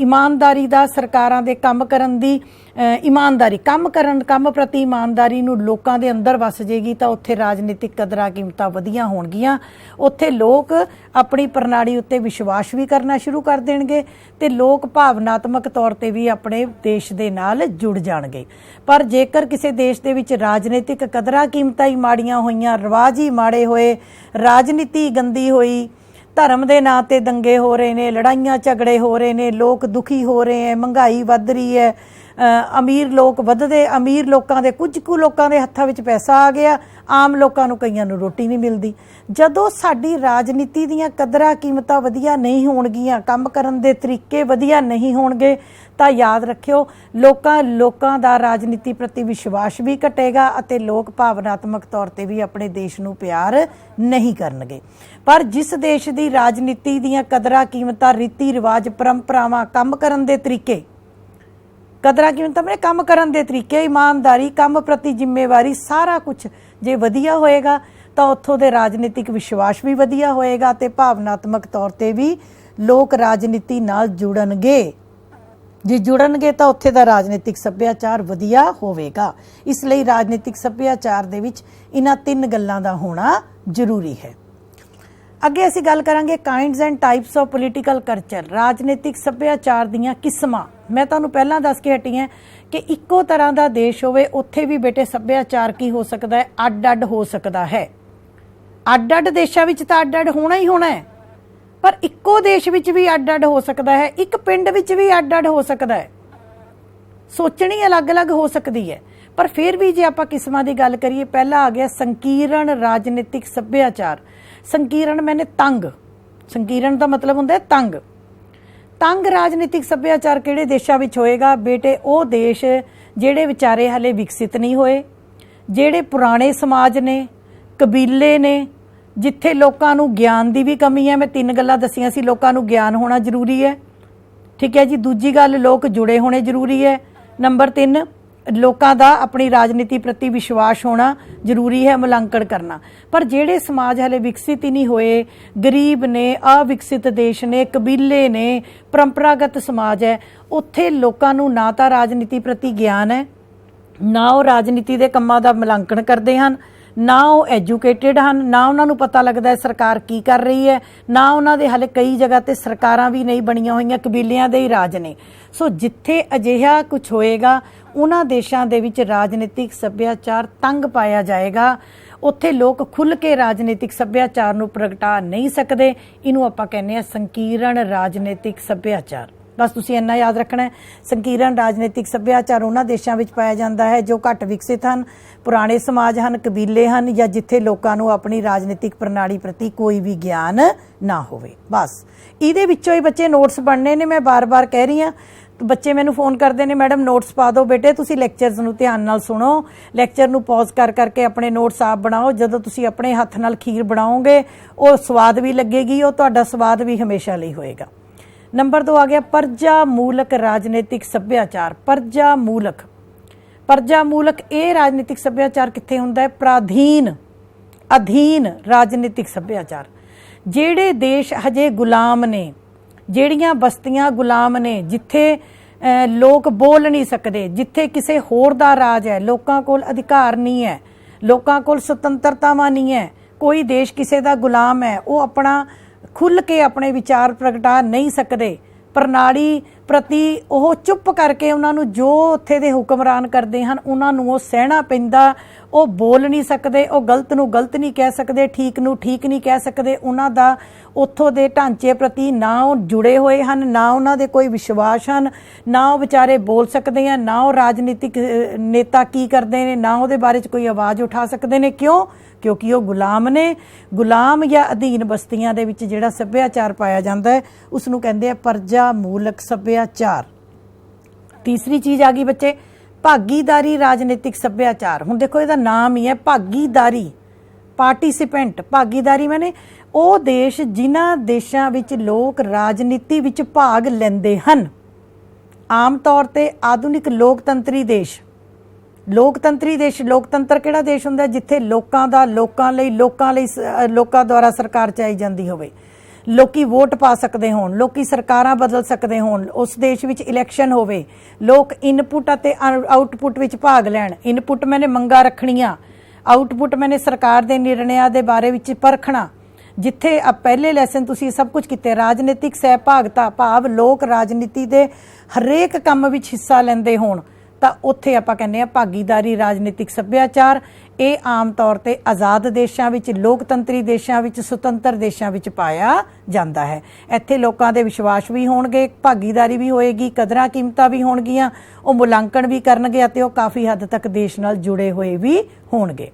ईमानदारी दा, सरकारां दे काम करन दी ईमानदारी, काम प्रति ईमानदारी नूं लोकां दे अंदर वस जाएगी तो उत्थे राजनीतिक कदरां कीमतां वधिया होणगियां। उत्थे लोग अपनी प्रणाली उत्ते विश्वास भी करना शुरू कर देणगे ते लोग भावनात्मक तौर ते भी अपने देश दे नाल जुड़ जाणगे। पर जेकर किसी देश दे विच राजनीतिक कदरां कीमतां ही माड़ियां होईयां, रिवाज ही माड़े होए, राजनीति गंदी होई, धर्म के नां ते दंगे हो रहे हैं, लड़ाइयां झगड़े हो रहे हैं, लोग दुखी हो रहे हैं, महंगाई वध रही है, अमीर लोग वधदे, अमीर लोगों के कुछ कु लोगों के हत्थां विच पैसा आ गया, आम लोगों नूं कईयां नूं रोटी नहीं मिलती। जदों साडी राजनीति दीयां कदरां कीमतां वधिया नहीं होणगीਆਂ, काम करन दे तरीके वधिया नहीं होणगे तो याद रखियो लोकां दा राजनीति प्रति विश्वास भी घटेगा अते लोग भावनात्मक तौर ते भी अपने देश नूं प्यार नहीं करनगे। पर जिस देश की राजनीति दीयां कदरां कीमतां, रीति रिवाज, परंपरावां, काम करन दे तरीके, कदरां कीमतां मैंने काम करन दे तरीके, ईमानदारी, काम प्रति जिम्मेवारी, सारा कुछ जे वधिया होएगा तो उत्थों दे राजनीतिक विश्वास भी वधिया होएगा ते भावनात्मक तौर ते भी लोग राजनीति नाल जुड़नगे। जे जुड़नगे तो उत्थे दा राजनीतिक सभ्याचार वधिया होवेगा। इसलिए राजनीतिक सभ्याचार दे विच इन्हां 3 गल्लां दा होना जरूरी है। ਅੱਗੇ ਅਸੀਂ ਗੱਲ ਕਰਾਂਗੇ kinds and types of political culture, राजनीतिक सभ्याचार ਦੀਆਂ किस्मां। मैं ਤੁਹਾਨੂੰ ਪਹਿਲਾਂ ਦੱਸ ਕੇ ਹਟੀ ਹਾਂ ਕਿ ਇੱਕੋ ਤਰ੍ਹਾਂ ਦਾ ਦੇਸ਼ ਹੋਵੇ ਉੱਥੇ ਵੀ ਬੇਟੇ ਸੱਭਿਆਚਾਰ ਕੀ ਹੋ ਸਕਦਾ ਹੈ, ਅੱਡ-ਅੱਡ ਹੋ ਸਕਦਾ ਹੈ। ਅੱਡ-ਅੱਡ ਦੇਸ਼ਾਂ ਵਿੱਚ ਤਾਂ ਅੱਡ-ਅੱਡ ਹੋਣਾ ਹੀ ਹੋਣਾ ਹੈ, ਪਰ ਇੱਕੋ ਦੇਸ਼ ਵਿੱਚ ਵੀ ਅੱਡ-ਅੱਡ ਹੋ ਸਕਦਾ ਹੈ, ਇੱਕ ਪਿੰਡ ਵਿੱਚ ਵੀ ਅੱਡ-ਅੱਡ ਹੋ ਸਕਦਾ ਹੈ। ਸੋਚਣੀ ਅਲੱਗ-ਅਲੱਗ ਹੋ ਸਕਦੀ ਹੈ, ਪਰ ਫਿਰ ਵੀ ਜੇ ਆਪਾਂ ਕਿਸਮਾਂ ਦੀ ਗੱਲ ਕਰੀਏ, ਪਹਿਲਾ ਆ ਗਿਆ ਸੰਕੀਰਣ ਰਾਜਨੀਤਿਕ ਸੱਭਿਆਚਾਰ। ਸੰਕੀਰਣ ਮੈਨੇ ਤੰਗ, ਸੰਕੀਰਣ ਦਾ ਮਤਲਬ ਹੁੰਦਾ ਹੈ ਤੰਗ। ਤੰਗ ਰਾਜਨੀਤਿਕ ਸੱਭਿਆਚਾਰ ਕਿਹੜੇ ਦੇਸ਼ਾਂ ਵਿੱਚ ਹੋਏਗਾ ਬੇਟੇ? ਉਹ ਦੇਸ਼ ਜਿਹੜੇ ਵਿਚਾਰੇ ਹਲੇ ਵਿਕਸਿਤ ਨਹੀਂ ਹੋਏ, ਜਿਹੜੇ ਪੁਰਾਣੇ ਸਮਾਜ ਨੇ, ਕਬੀਲੇ ਨੇ, ਜਿੱਥੇ ਲੋਕਾਂ ਨੂੰ ਗਿਆਨ ਦੀ ਵੀ ਕਮੀ ਹੈ। ਮੈਂ 3 ਗੱਲਾਂ ਦਸੀਆਂ ਸੀ, ਲੋਕਾਂ ਨੂੰ ਗਿਆਨ ਹੋਣਾ ਜ਼ਰੂਰੀ ਹੈ, ਠੀਕ ਹੈ ਜੀ। ਦੂਜੀ ਗੱਲ, ਲੋਕ ਜੁੜੇ ਹੋਣੇ ਜ਼ਰੂਰੀ ਹੈ। ਨੰਬਰ 3, ਲੋਕਾਂ ਦਾ ਆਪਣੀ ਰਾਜਨੀਤੀ ਪ੍ਰਤੀ ਵਿਸ਼ਵਾਸ ਹੋਣਾ ਜ਼ਰੂਰੀ ਹੈ, ਮੁਲਾਂਕਣ ਕਰਨਾ। ਪਰ ਜਿਹੜੇ ਸਮਾਜ ਹਲੇ ਵਿਕਸਿਤ ਹੀ ਨਹੀਂ ਹੋਏ, ਗਰੀਬ ਨੇ, ਅਵਿਕਸਿਤ ਦੇਸ਼ ਨੇ, ਕਬੀਲੇ ਨੇ, ਪਰੰਪਰਾਗਤ ਸਮਾਜ ਹੈ, ਉੱਥੇ ਲੋਕਾਂ ਨੂੰ ਨਾ ਤਾਂ ਰਾਜਨੀਤੀ ਪ੍ਰਤੀ ਗਿਆਨ ਹੈ, ਨਾ ਉਹ ਰਾਜਨੀਤੀ ਦੇ ਕੰਮਾਂ ਦਾ ਮੁਲਾਂਕਣ ਕਰਦੇ ਹਨ, ਨਾ ਉਹ ਐਜੂਕੇਟਿਡ ਹਨ, ਨਾ ਉਹਨਾਂ ਨੂੰ ਪਤਾ ਲੱਗਦਾ ਹੈ ਸਰਕਾਰ ਕੀ ਕਰ ਰਹੀ ਹੈ, ਨਾ ਉਹਨਾਂ ਦੇ ਹਾਲੇ ਕਈ ਜਗ੍ਹਾ ਤੇ ਸਰਕਾਰਾਂ ਵੀ ਨਹੀਂ ਬਣੀਆਂ ਹੋਈਆਂ, ਕਬੀਲਿਆਂ ਦੇ ਹੀ ਰਾਜ ਨੇ। ਸੋ ਜਿੱਥੇ ਅਜਿਹਾ ਕੁਝ ਹੋਏਗਾ ਉਹਨਾਂ ਦੇਸ਼ਾਂ ਦੇ ਵਿੱਚ ਰਾਜਨੀਤਿਕ ਸੱਭਿਆਚਾਰ ਤੰਗ ਪਾਇਆ ਜਾਏਗਾ। ਉੱਥੇ ਲੋਕ ਖੁੱਲ੍ਹ ਕੇ ਰਾਜਨੀਤਿਕ ਸੱਭਿਆਚਾਰ ਨੂੰ ਪ੍ਰਗਟਾ ਨਹੀਂ ਸਕਦੇ। ਇਹਨੂੰ ਆਪਾਂ ਕਹਿੰਦੇ ਹਾਂ ਸੰਕੀਰਣ ਰਾਜਨੀਤਿਕ ਸੱਭਿਆਚਾਰ। ਬਸ ਤੁਸੀਂ ਇੰਨਾ ਯਾਦ ਰੱਖਣਾ ਹੈ, ਸੰਕੀਰਣ ਰਾਜਨੀਤਿਕ ਸੱਭਿਆਚਾਰ ਉਹਨਾਂ ਦੇਸ਼ਾਂ ਵਿੱਚ ਪਾਇਆ ਜਾਂਦਾ ਹੈ ਜੋ ਘੱਟ ਵਿਕਸਿਤ ਹਨ, ਪੁਰਾਣੇ ਸਮਾਜ ਹਨ, ਕਬੀਲੇ ਹਨ, ਜਾਂ ਜਿੱਥੇ ਲੋਕਾਂ ਨੂੰ ਆਪਣੀ ਰਾਜਨੀਤਿਕ ਪ੍ਰਣਾਲੀ ਪ੍ਰਤੀ ਕੋਈ ਵੀ ਗਿਆਨ ਨਾ ਹੋਵੇ। ਬਸ ਇਹਦੇ ਵਿੱਚੋਂ ਹੀ ਬੱਚੇ ਨੋਟਸ ਬਣਨੇ ਨੇ। ਮੈਂ ਬਾਰ-ਬਾਰ ਕਹਿ ਰਹੀ ਹਾਂ, ਬੱਚੇ ਮੈਨੂੰ ਫੋਨ ਕਰਦੇ ਨੇ, ਮੈਡਮ ਨੋਟਸ ਪਾ ਦਿਓ ਬੇਟੇ। ਤੁਸੀਂ ਲੈਕਚਰਸ ਨੂੰ ਧਿਆਨ ਨਾਲ ਸੁਣੋ, ਲੈਕਚਰ ਨੂੰ ਪੌਜ਼ ਕਰ ਕਰਕੇ ਆਪਣੇ ਨੋਟਸ ਆਪ ਬਣਾਓ। ਜਦੋਂ ਤੁਸੀਂ ਆਪਣੇ ਹੱਥ ਨਾਲ ਖੀਰ ਬਣਾਓਗੇ ਉਹ ਸਵਾਦ ਵੀ ਲੱਗੇਗੀ, ਉਹ ਤੁਹਾਡਾ ਸਵਾਦ ਵੀ ਹਮੇਸ਼ਾ ਲਈ ਹੋਏਗਾ। ਨੰਬਰ 2 ਆ ਗਿਆ ਪਰਜਾ ਮੂਲਕ ਰਾਜਨੀਤਿਕ ਸੱਭਿਆਚਾਰ। ਪਰਜਾ ਮੂਲਕ, ਪਰਜਾ ਮੂਲਕ ਇਹ ਰਾਜਨੀਤਿਕ ਸੱਭਿਆਚਾਰ ਕਿੱਥੇ ਹੁੰਦਾ ਹੈ? ਪ੍ਰਾਧੀਨ, ਅਧੀਨ ਰਾਜਨੀਤਿਕ ਸੱਭਿਆਚਾਰ। ਜਿਹੜੇ ਦੇਸ਼ ਹਜੇ ਗੁਲਾਮ ਨੇ, ਜਿਹੜੀਆਂ ਬਸਤੀਆਂ ਗੁਲਾਮ ਨੇ, ਜਿੱਥੇ ਲੋਕ ਬੋਲ ਨਹੀਂ ਸਕਦੇ, ਜਿੱਥੇ ਕਿਸੇ ਹੋਰ ਦਾ ਰਾਜ ਹੈ, ਲੋਕਾਂ ਕੋਲ ਅਧਿਕਾਰ ਨਹੀਂ ਹੈ, ਲੋਕਾਂ ਕੋਲ ਸੁਤੰਤਰਤਾਵਾਂ ਨਹੀਂ ਹੈ, ਕੋਈ ਦੇਸ਼ ਕਿਸੇ ਦਾ ਗੁਲਾਮ ਹੈ, ਉਹ ਆਪਣਾ ਖੁੱਲ੍ਹ ਕੇ ਆਪਣੇ ਵਿਚਾਰ ਪ੍ਰਗਟਾ ਨਹੀਂ ਸਕਦੇ। ਪ੍ਰਣਾਲੀ ਪ੍ਰਤੀ ਉਹ ਚੁੱਪ ਕਰਕੇ ਉਹਨਾਂ ਨੂੰ ਜੋ ਉੱਥੇ ਦੇ ਹੁਕਮਰਾਨ ਕਰਦੇ ਹਨ ਉਹਨਾਂ ਨੂੰ ਉਹ ਸਹਿਣਾ ਪੈਂਦਾ। ਉਹ ਬੋਲ ਨਹੀਂ ਸਕਦੇ, ਉਹ ਗਲਤ ਨੂੰ ਗਲਤ ਨਹੀਂ ਕਹਿ ਸਕਦੇ, ਠੀਕ ਨੂੰ ਠੀਕ ਨਹੀਂ ਕਹਿ ਸਕਦੇ। ਉਹਨਾਂ ਦਾ ਉੱਥੋਂ ਦੇ ਢਾਂਚੇ ਪ੍ਰਤੀ ਨਾ ਉਹ ਜੁੜੇ ਹੋਏ ਹਨ, ਨਾ ਉਹਨਾਂ ਦੇ ਕੋਈ ਵਿਸ਼ਵਾਸ ਹਨ, ਨਾ ਉਹ ਵਿਚਾਰੇ ਬੋਲ ਸਕਦੇ ਆ, ਨਾ ਉਹ ਰਾਜਨੀਤਿਕ ਨੇਤਾ ਕੀ ਕਰਦੇ ਨੇ, ਨਾ ਉਹਦੇ ਬਾਰੇ 'ਚ ਕੋਈ ਆਵਾਜ਼ ਉਠਾ ਸਕਦੇ ਨੇ। ਕਿਉਂ? ਕਿਉਂਕਿ ਉਹ ਗੁਲਾਮ ਨੇ। ਗੁਲਾਮ ਜਾਂ ਅਧੀਨ ਬਸਤੀਆਂ ਦੇ ਵਿੱਚ ਜਿਹੜਾ ਸੱਭਿਆਚਾਰ ਪਾਇਆ ਜਾਂਦਾ ਹੈ ਉਸ ਨੂੰ ਕਹਿੰਦੇ ਆ ਪਰਜਾ ਮੂਲਕ ਸੱਭਿਆਚਾਰ। ਤੀਸਰੀ ਚੀਜ਼ ਆ ਗਈ ਬੱਚੇ ਭਾਗੀਦਾਰੀ ਰਾਜਨੀਤਿਕ ਸੱਭਿਆਚਾਰ। ਹੁਣ ਦੇਖੋ ਇਹਦਾ ਨਾਮ ਹੀ ਹੈ ਭਾਗੀਦਾਰੀ, ਪਾਰਟਿਸਿਪੈਂਟ। ਭਾਗੀਦਾਰੀ ਮਾਨੇ ਉਹ ਦੇਸ਼ ਜਿਨ੍ਹਾਂ ਦੇਸ਼ਾਂ ਵਿੱਚ ਲੋਕ ਰਾਜਨੀਤੀ ਵਿੱਚ ਭਾਗ ਲੈਂਦੇ ਹਨ। ਆਮ ਤੌਰ ਤੇ ਆਧੁਨਿਕ ਲੋਕਤੰਤਰੀ ਦੇਸ਼, ਲੋਕਤੰਤਰੀ ਦੇਸ਼, ਲੋਕਤੰਤਰ ਕਿਹੜਾ ਦੇਸ਼ ਹੁੰਦਾ ਜਿੱਥੇ ਲੋਕਾਂ ਦਾ ਲੋਕਾਂ ਲਈ ਲੋਕਾਂ ਦੁਆਰਾ ਸਰਕਾਰ ਚਲਾਈ ਜਾਂਦੀ ਹੋਵੇ, ਲੋਕੀ ਵੋਟ ਪਾ ਸਕਦੇ ਹੋਣ, ਲੋਕੀ ਸਰਕਾਰਾਂ ਬਦਲ ਸਕਦੇ ਹੋਣ, ਉਸ ਦੇਸ਼ ਵਿੱਚ ਇਲੈਕਸ਼ਨ ਹੋਵੇ, ਲੋਕ ਇਨਪੁਟ ਅਤੇ ਆਊਟਪੁੱਟ ਵਿੱਚ ਭਾਗ ਲੈਣ। ਇਨਪੁੱਟ ਮੈਨੇ ਮੰਗਾਂ ਰੱਖਣੀਆਂ, ਆਊਟਪੁੱਟ ਮੈਨੇ ਸਰਕਾਰ ਦੇ ਨਿਰਣਿਆਂ ਦੇ ਬਾਰੇ ਵਿੱਚ ਪਰਖਣਾ। ਜਿੱਥੇ ਪਹਿਲੇ ਲੈਸਨ ਤੁਸੀਂ ਸਭ ਕੁਝ ਕੀਤੇ, ਰਾਜਨੀਤਿਕ ਸਹਿਭਾਗਤਾ ਭਾਵ ਲੋਕ ਰਾਜਨੀਤੀ ਦੇ ਹਰੇਕ ਕੰਮ ਵਿੱਚ ਹਿੱਸਾ ਲੈਂਦੇ ਹੋਣ, ਤਾਂ ਉੱਥੇ ਆਪਾਂ ਕਹਿੰਦੇ ਆ ਭਾਗੀਦਾਰੀ ਰਾਜਨੀਤਿਕ ਸੱਭਿਆਚਾਰ। ਇਹ ਆਮ ਤੌਰ ਤੇ ਆਜ਼ਾਦ ਦੇਸ਼ਾਂ ਵਿੱਚ, ਲੋਕਤੰਤਰੀ ਦੇਸ਼ਾਂ ਵਿੱਚ, ਸੁਤੰਤਰ ਦੇਸ਼ਾਂ ਵਿੱਚ ਪਾਇਆ ਜਾਂਦਾ ਹੈ। ਇੱਥੇ ਲੋਕਾਂ ਦੇ ਵਿਸ਼ਵਾਸ ਵੀ ਹੋਣਗੇ, ਭਾਗੀਦਾਰੀ ਵੀ ਹੋਏਗੀ, ਕਦਰਾਂ ਕੀਮਤਾਂ ਵੀ ਹੋਣਗੀਆਂ, ਉਹ ਮੁਲਾਂਕਣ ਵੀ ਕਰਨਗੇ ਅਤੇ ਉਹ ਕਾਫੀ ਹੱਦ ਤੱਕ ਦੇਸ਼ ਨਾਲ ਜੁੜੇ ਹੋਏ ਵੀ ਹੋਣਗੇ।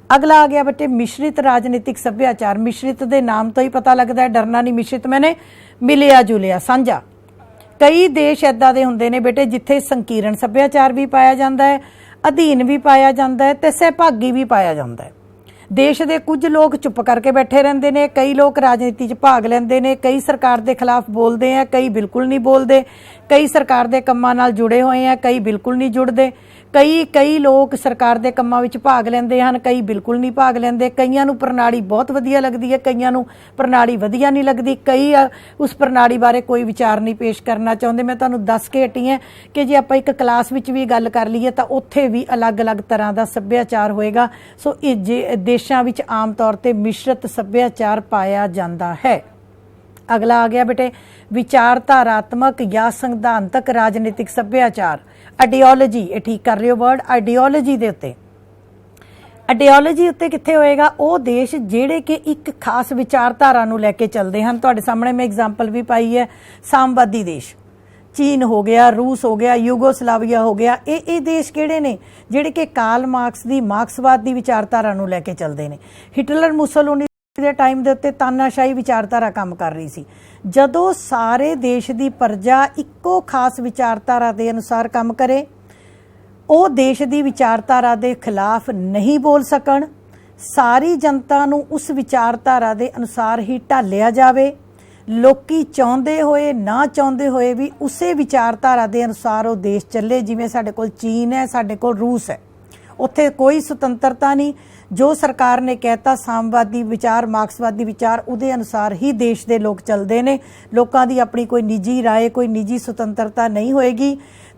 ਅਗਲਾ ਆ ਗਿਆ ਬੱਚੇ ਮਿਸ਼ਰਿਤ ਰਾਜਨੀਤਿਕ ਸੱਭਿਆਚਾਰ। ਮਿਸ਼ਰਿਤ ਦੇ ਨਾਮ ਤੋਂ ਹੀ ਪਤਾ ਲੱਗਦਾ ਹੈ, ਡਰਨਾ ਨਹੀਂ। ਮਿਸ਼ਰਿਤ ਮੈਨੇ ਮਿਲਿਆ ਜੁਲਿਆ, ਸਾਂਝਾ। ਕਈ ਦੇਸ਼ ਇੱਦਾਂ ਦੇ ਹੁੰਦੇ ਨੇ ਬੇਟੇ ਜਿੱਥੇ ਸੰਕੀਰਣ ਸੱਭਿਆਚਾਰ ਵੀ ਪਾਇਆ ਜਾਂਦਾ ਹੈ, ਅਧੀਨ ਵੀ ਪਾਇਆ ਜਾਂਦਾ ਹੈ ਤੇ ਸਹਿਭਾਗੀ ਵੀ ਪਾਇਆ ਜਾਂਦਾ ਹੈ। ਦੇਸ਼ ਦੇ ਕੁਝ ਲੋਕ ਚੁੱਪ ਕਰਕੇ ਬੈਠੇ ਰਹਿੰਦੇ ਨੇ, ਕਈ ਲੋਕ ਰਾਜਨੀਤੀ 'ਚ ਭਾਗ ਲੈਂਦੇ ਨੇ, ਕਈ ਸਰਕਾਰ ਦੇ ਖਿਲਾਫ ਬੋਲਦੇ ਆ, ਕਈ ਬਿਲਕੁਲ ਨਹੀਂ ਬੋਲਦੇ, ਕਈ ਸਰਕਾਰ ਦੇ ਕੰਮਾਂ ਨਾਲ ਜੁੜੇ ਹੋਏ ਆ, ਕਈ ਬਿਲਕੁਲ ਨਹੀਂ ਜੁੜਦੇ, कई लोग सरकार के ਕੰਮਾਂ ਵਿੱਚ भाग ਲੈਂਦੇ ਹਨ, कई बिल्कुल नहीं भाग ਲੈਂਦੇ, ਕਈਆਂ ਨੂੰ ਪ੍ਰਣਾਲੀ बहुत ਵਧੀਆ लगती है, ਕਈਆਂ ਨੂੰ ਪ੍ਰਣਾਲੀ ਵਧੀਆ नहीं लगती, कई उस ਪ੍ਰਣਾਲੀ बारे कोई विचार नहीं पेश करना चाहते। मैं ਤੁਹਾਨੂੰ दस के हटी है कि जे ਆਪਾਂ एक क्लास ਵਿੱਚ भी गल कर लीए तो उत्थे भी अलग अलग तरह का सभ्याचार होएगा। सो देशों ਵਿੱਚ आम तौर पर मिश्रित सभ्याचार पाया जाता है। अगला आ गया बेटे विचारधारात्मक या सिद्धांतक राजनीतिक सभ्याचार, आइडियोलॉजी। ये ठीक कर रहे हो वर्ड, आइडियोलॉजी दे उत्ते। आइडियोलॉजी उत्ते कित्थे होएगा? वो देश जेड़े कि एक खास विचारधारा नूं लैके चलते हैं। तुहाडे सामने मैं एग्जाम्पल भी पाई है, सामवादी देश चीन हो गया, रूस हो गया, यूगोस्लाविया हो गया। ये देश किहड़े ने जिहड़े कि कार्ल मार्क्स दी मार्क्सवाद दी विचारधारा नूं लैके चलते हैं। हिटलर मुसोलिनी दे टाइम दे उत्ते तानाशाही विचारधारा काम कर रही सी। जदों सारे देश दी प्रजा इक्को खास विचारधारा दे अनुसार काम करे, ਉਹ देश ਦੀ विचारधारा ਦੇ खिलाफ नहीं बोल सकन, सारी जनता ਨੂੰ उस विचारधारा ਦੇ अनुसार ही ਢਾਲਿਆ ਜਾਵੇ, ਲੋਕੀ ਚਾਹੁੰਦੇ ਹੋਏ ਨਾ ਚਾਹੁੰਦੇ ਹੋਏ ਵੀ ਉਸੇ ਵਿਚਾਰਧਾਰਾ ਦੇ ਅਨੁਸਾਰ ਉਹ ਦੇਸ਼ ਚੱਲੇ। ਜਿਵੇਂ ਸਾਡੇ ਕੋਲ ਚੀਨ ਹੈ, ਸਾਡੇ ਕੋਲ रूस है, ਉੱਥੇ ਕੋਈ ਸੁਤੰਤਰਤਾ नहीं। जो सरकार ने कहता सामवादी विचार, मार्क्सवादी विचार, उहदे अनुसार ही देश के लोग चलते हैं। लोगों की अपनी कोई निजी राय, कोई निजी सुतंत्रता नहीं होएगी।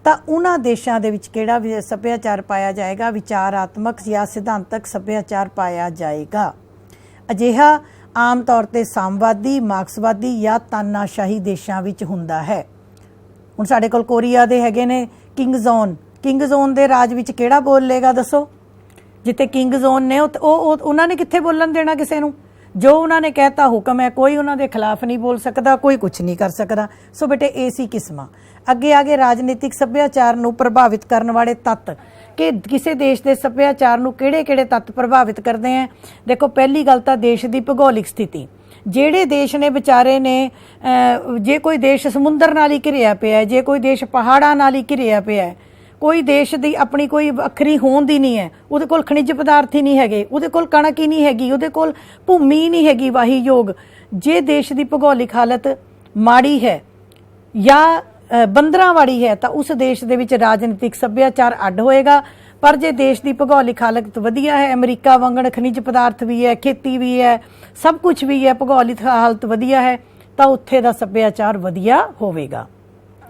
तो उन्हां देशों के विच किहड़ा सभ्याचार पाया जाएगा? विचारात्मक या सिद्धांतक सभ्याचार पाया जाएगा। अजिहा आम तौर पर सामवादी, मार्क्सवादी या तानाशाही देशों विच हुंदा है। हुण साडे कोल कोरिया दे हैगे ने किंग जोन दे राज विच किहड़ा बोल लेगा दसो? जिथे किंग जोन ने उन्होंने कित्थे बोलन देना किसी नूं? जो उन्होंने कहता हुक्म है, कोई उन्होंने खिलाफ नहीं बोल सकता, कोई कुछ नहीं कर सकता। सो बेटे ये सी किस्मां। अगे आगे राजनीतिक सभ्याचार नूं प्रभावित करने वाले तत्त कि किसी देश के सभ्याचार नूं किहड़े-किहड़े तत्त प्रभावित करते हैं। देखो पहली गल तां देश की भूगोलिक स्थिति। ਜਿਹੜੇ देश ने बेचारे ने जे कोई देश समुंदर नाल ही घिरिया पिया है, जे कोई देश पहाड़ां नाल ही घिरिया पिया है, कोई देश की अपनी कोई ਵੱਖਰੀ होंद ही नहीं है, ਉਹਦੇ ਕੋਲ खनिज पदार्थ ही नहीं है, ਉਹਦੇ ਕੋਲ कणक ही नहीं हैगी, ਉਹਦੇ ਕੋਲ भूमि ही नहीं हैगी वाही योग। जे देश की भूगोलिक हालत माड़ी है या बंदरां वाली है तो उस देश दे विच राजनीतिक सभ्याचार अड होएगा। पर जे देश की भूगोलिक हालत वधिया है, अमरीका वांगण खनिज पदार्थ भी है, खेती भी है, सब कुछ भी है, भूगोलिक हालत वधिया है, तो उत्थे दा सभ्याचार वधिया होवेगा।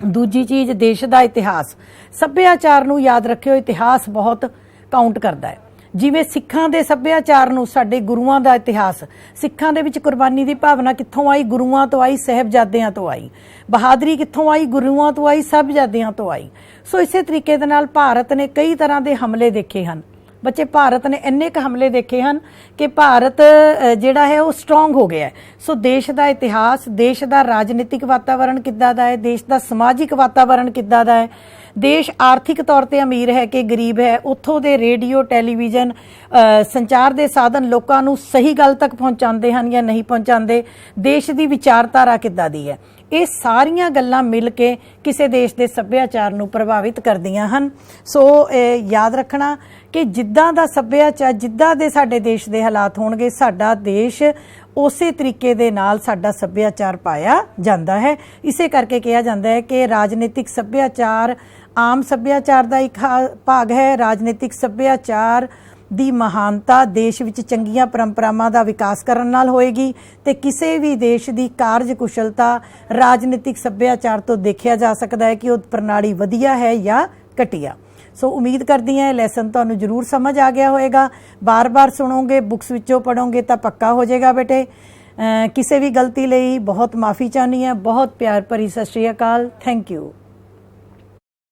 दूजी चीज़ देश का इतिहास। सभ्याचार नूं याद रखियो, इतिहास बहुत काउंट करता है। जिवें सिखां दे सभ्याचार नूं साडे गुरुआं दा इतिहास, सिखां दे विच कुर्बानी दी भावना कित्थों आई? गुरुआं तो आई, साहिबजादियां तो आई। बहादरी कित्थों आई? गुरुआं तो आई, साहिबजादियां तो आई। सो इसे तरीके दे नाल भारत ने कई तरह के हमले देखे हैं। बच्चे भारत ने इन्ने क हमले देखे हैं कि भारत जिहड़ा है वो स्ट्रोंग हो गया है। सो देश का इतिहास, देश का राजनीतिक वातावरण किद्दां दा है, देश का समाजिक वातावरण किद्दां दा है, देश आर्थिक तौर पर अमीर है कि गरीब है, उत्थों दे रेडियो टैलीविजन संचार के साधन लोगों नूं सही गल तक पहुँचाते हैं या नहीं पहुँचाते, देश की विचारधारा किद्दां दी है। ये सारियां गल्लां मिल के किसी देश के सभ्याचार नूं प्रभावित करदियां हन। सो याद रखना कि जिद्दां दा सभ्याचार, जिद्दां दे साडे देश के हालात होणगे, साडा देश उसे तरीके दे नाल साडा सभ्याचार पाया जाता है। इसे करके कहा जाता है कि राजनीतिक सभ्याचार आम सभ्याचार का एक भाग है। राजनीतिक सभ्याचार ਦੀ महानता देश विच चंगियां परंपरावां दा विकास करन नाल होएगी ते किसी भी देश की कार्यकुशलता राजनीतिक सभ्याचार तो देखा जा सकता है कि वो प्रणाली वधिया है या घटिया। सो उम्मीद करती हैं लैसन तुहानूं जरूर समझ आ गया होएगा। बार बार सुनोगे, बुक्स विचों पढ़ोगे तो पक्का हो जाएगा बेटे। किसी भी गलती लई बहुत माफ़ी चाहनी है। बहुत प्यार भरी सत श्री अकाल। Thank you.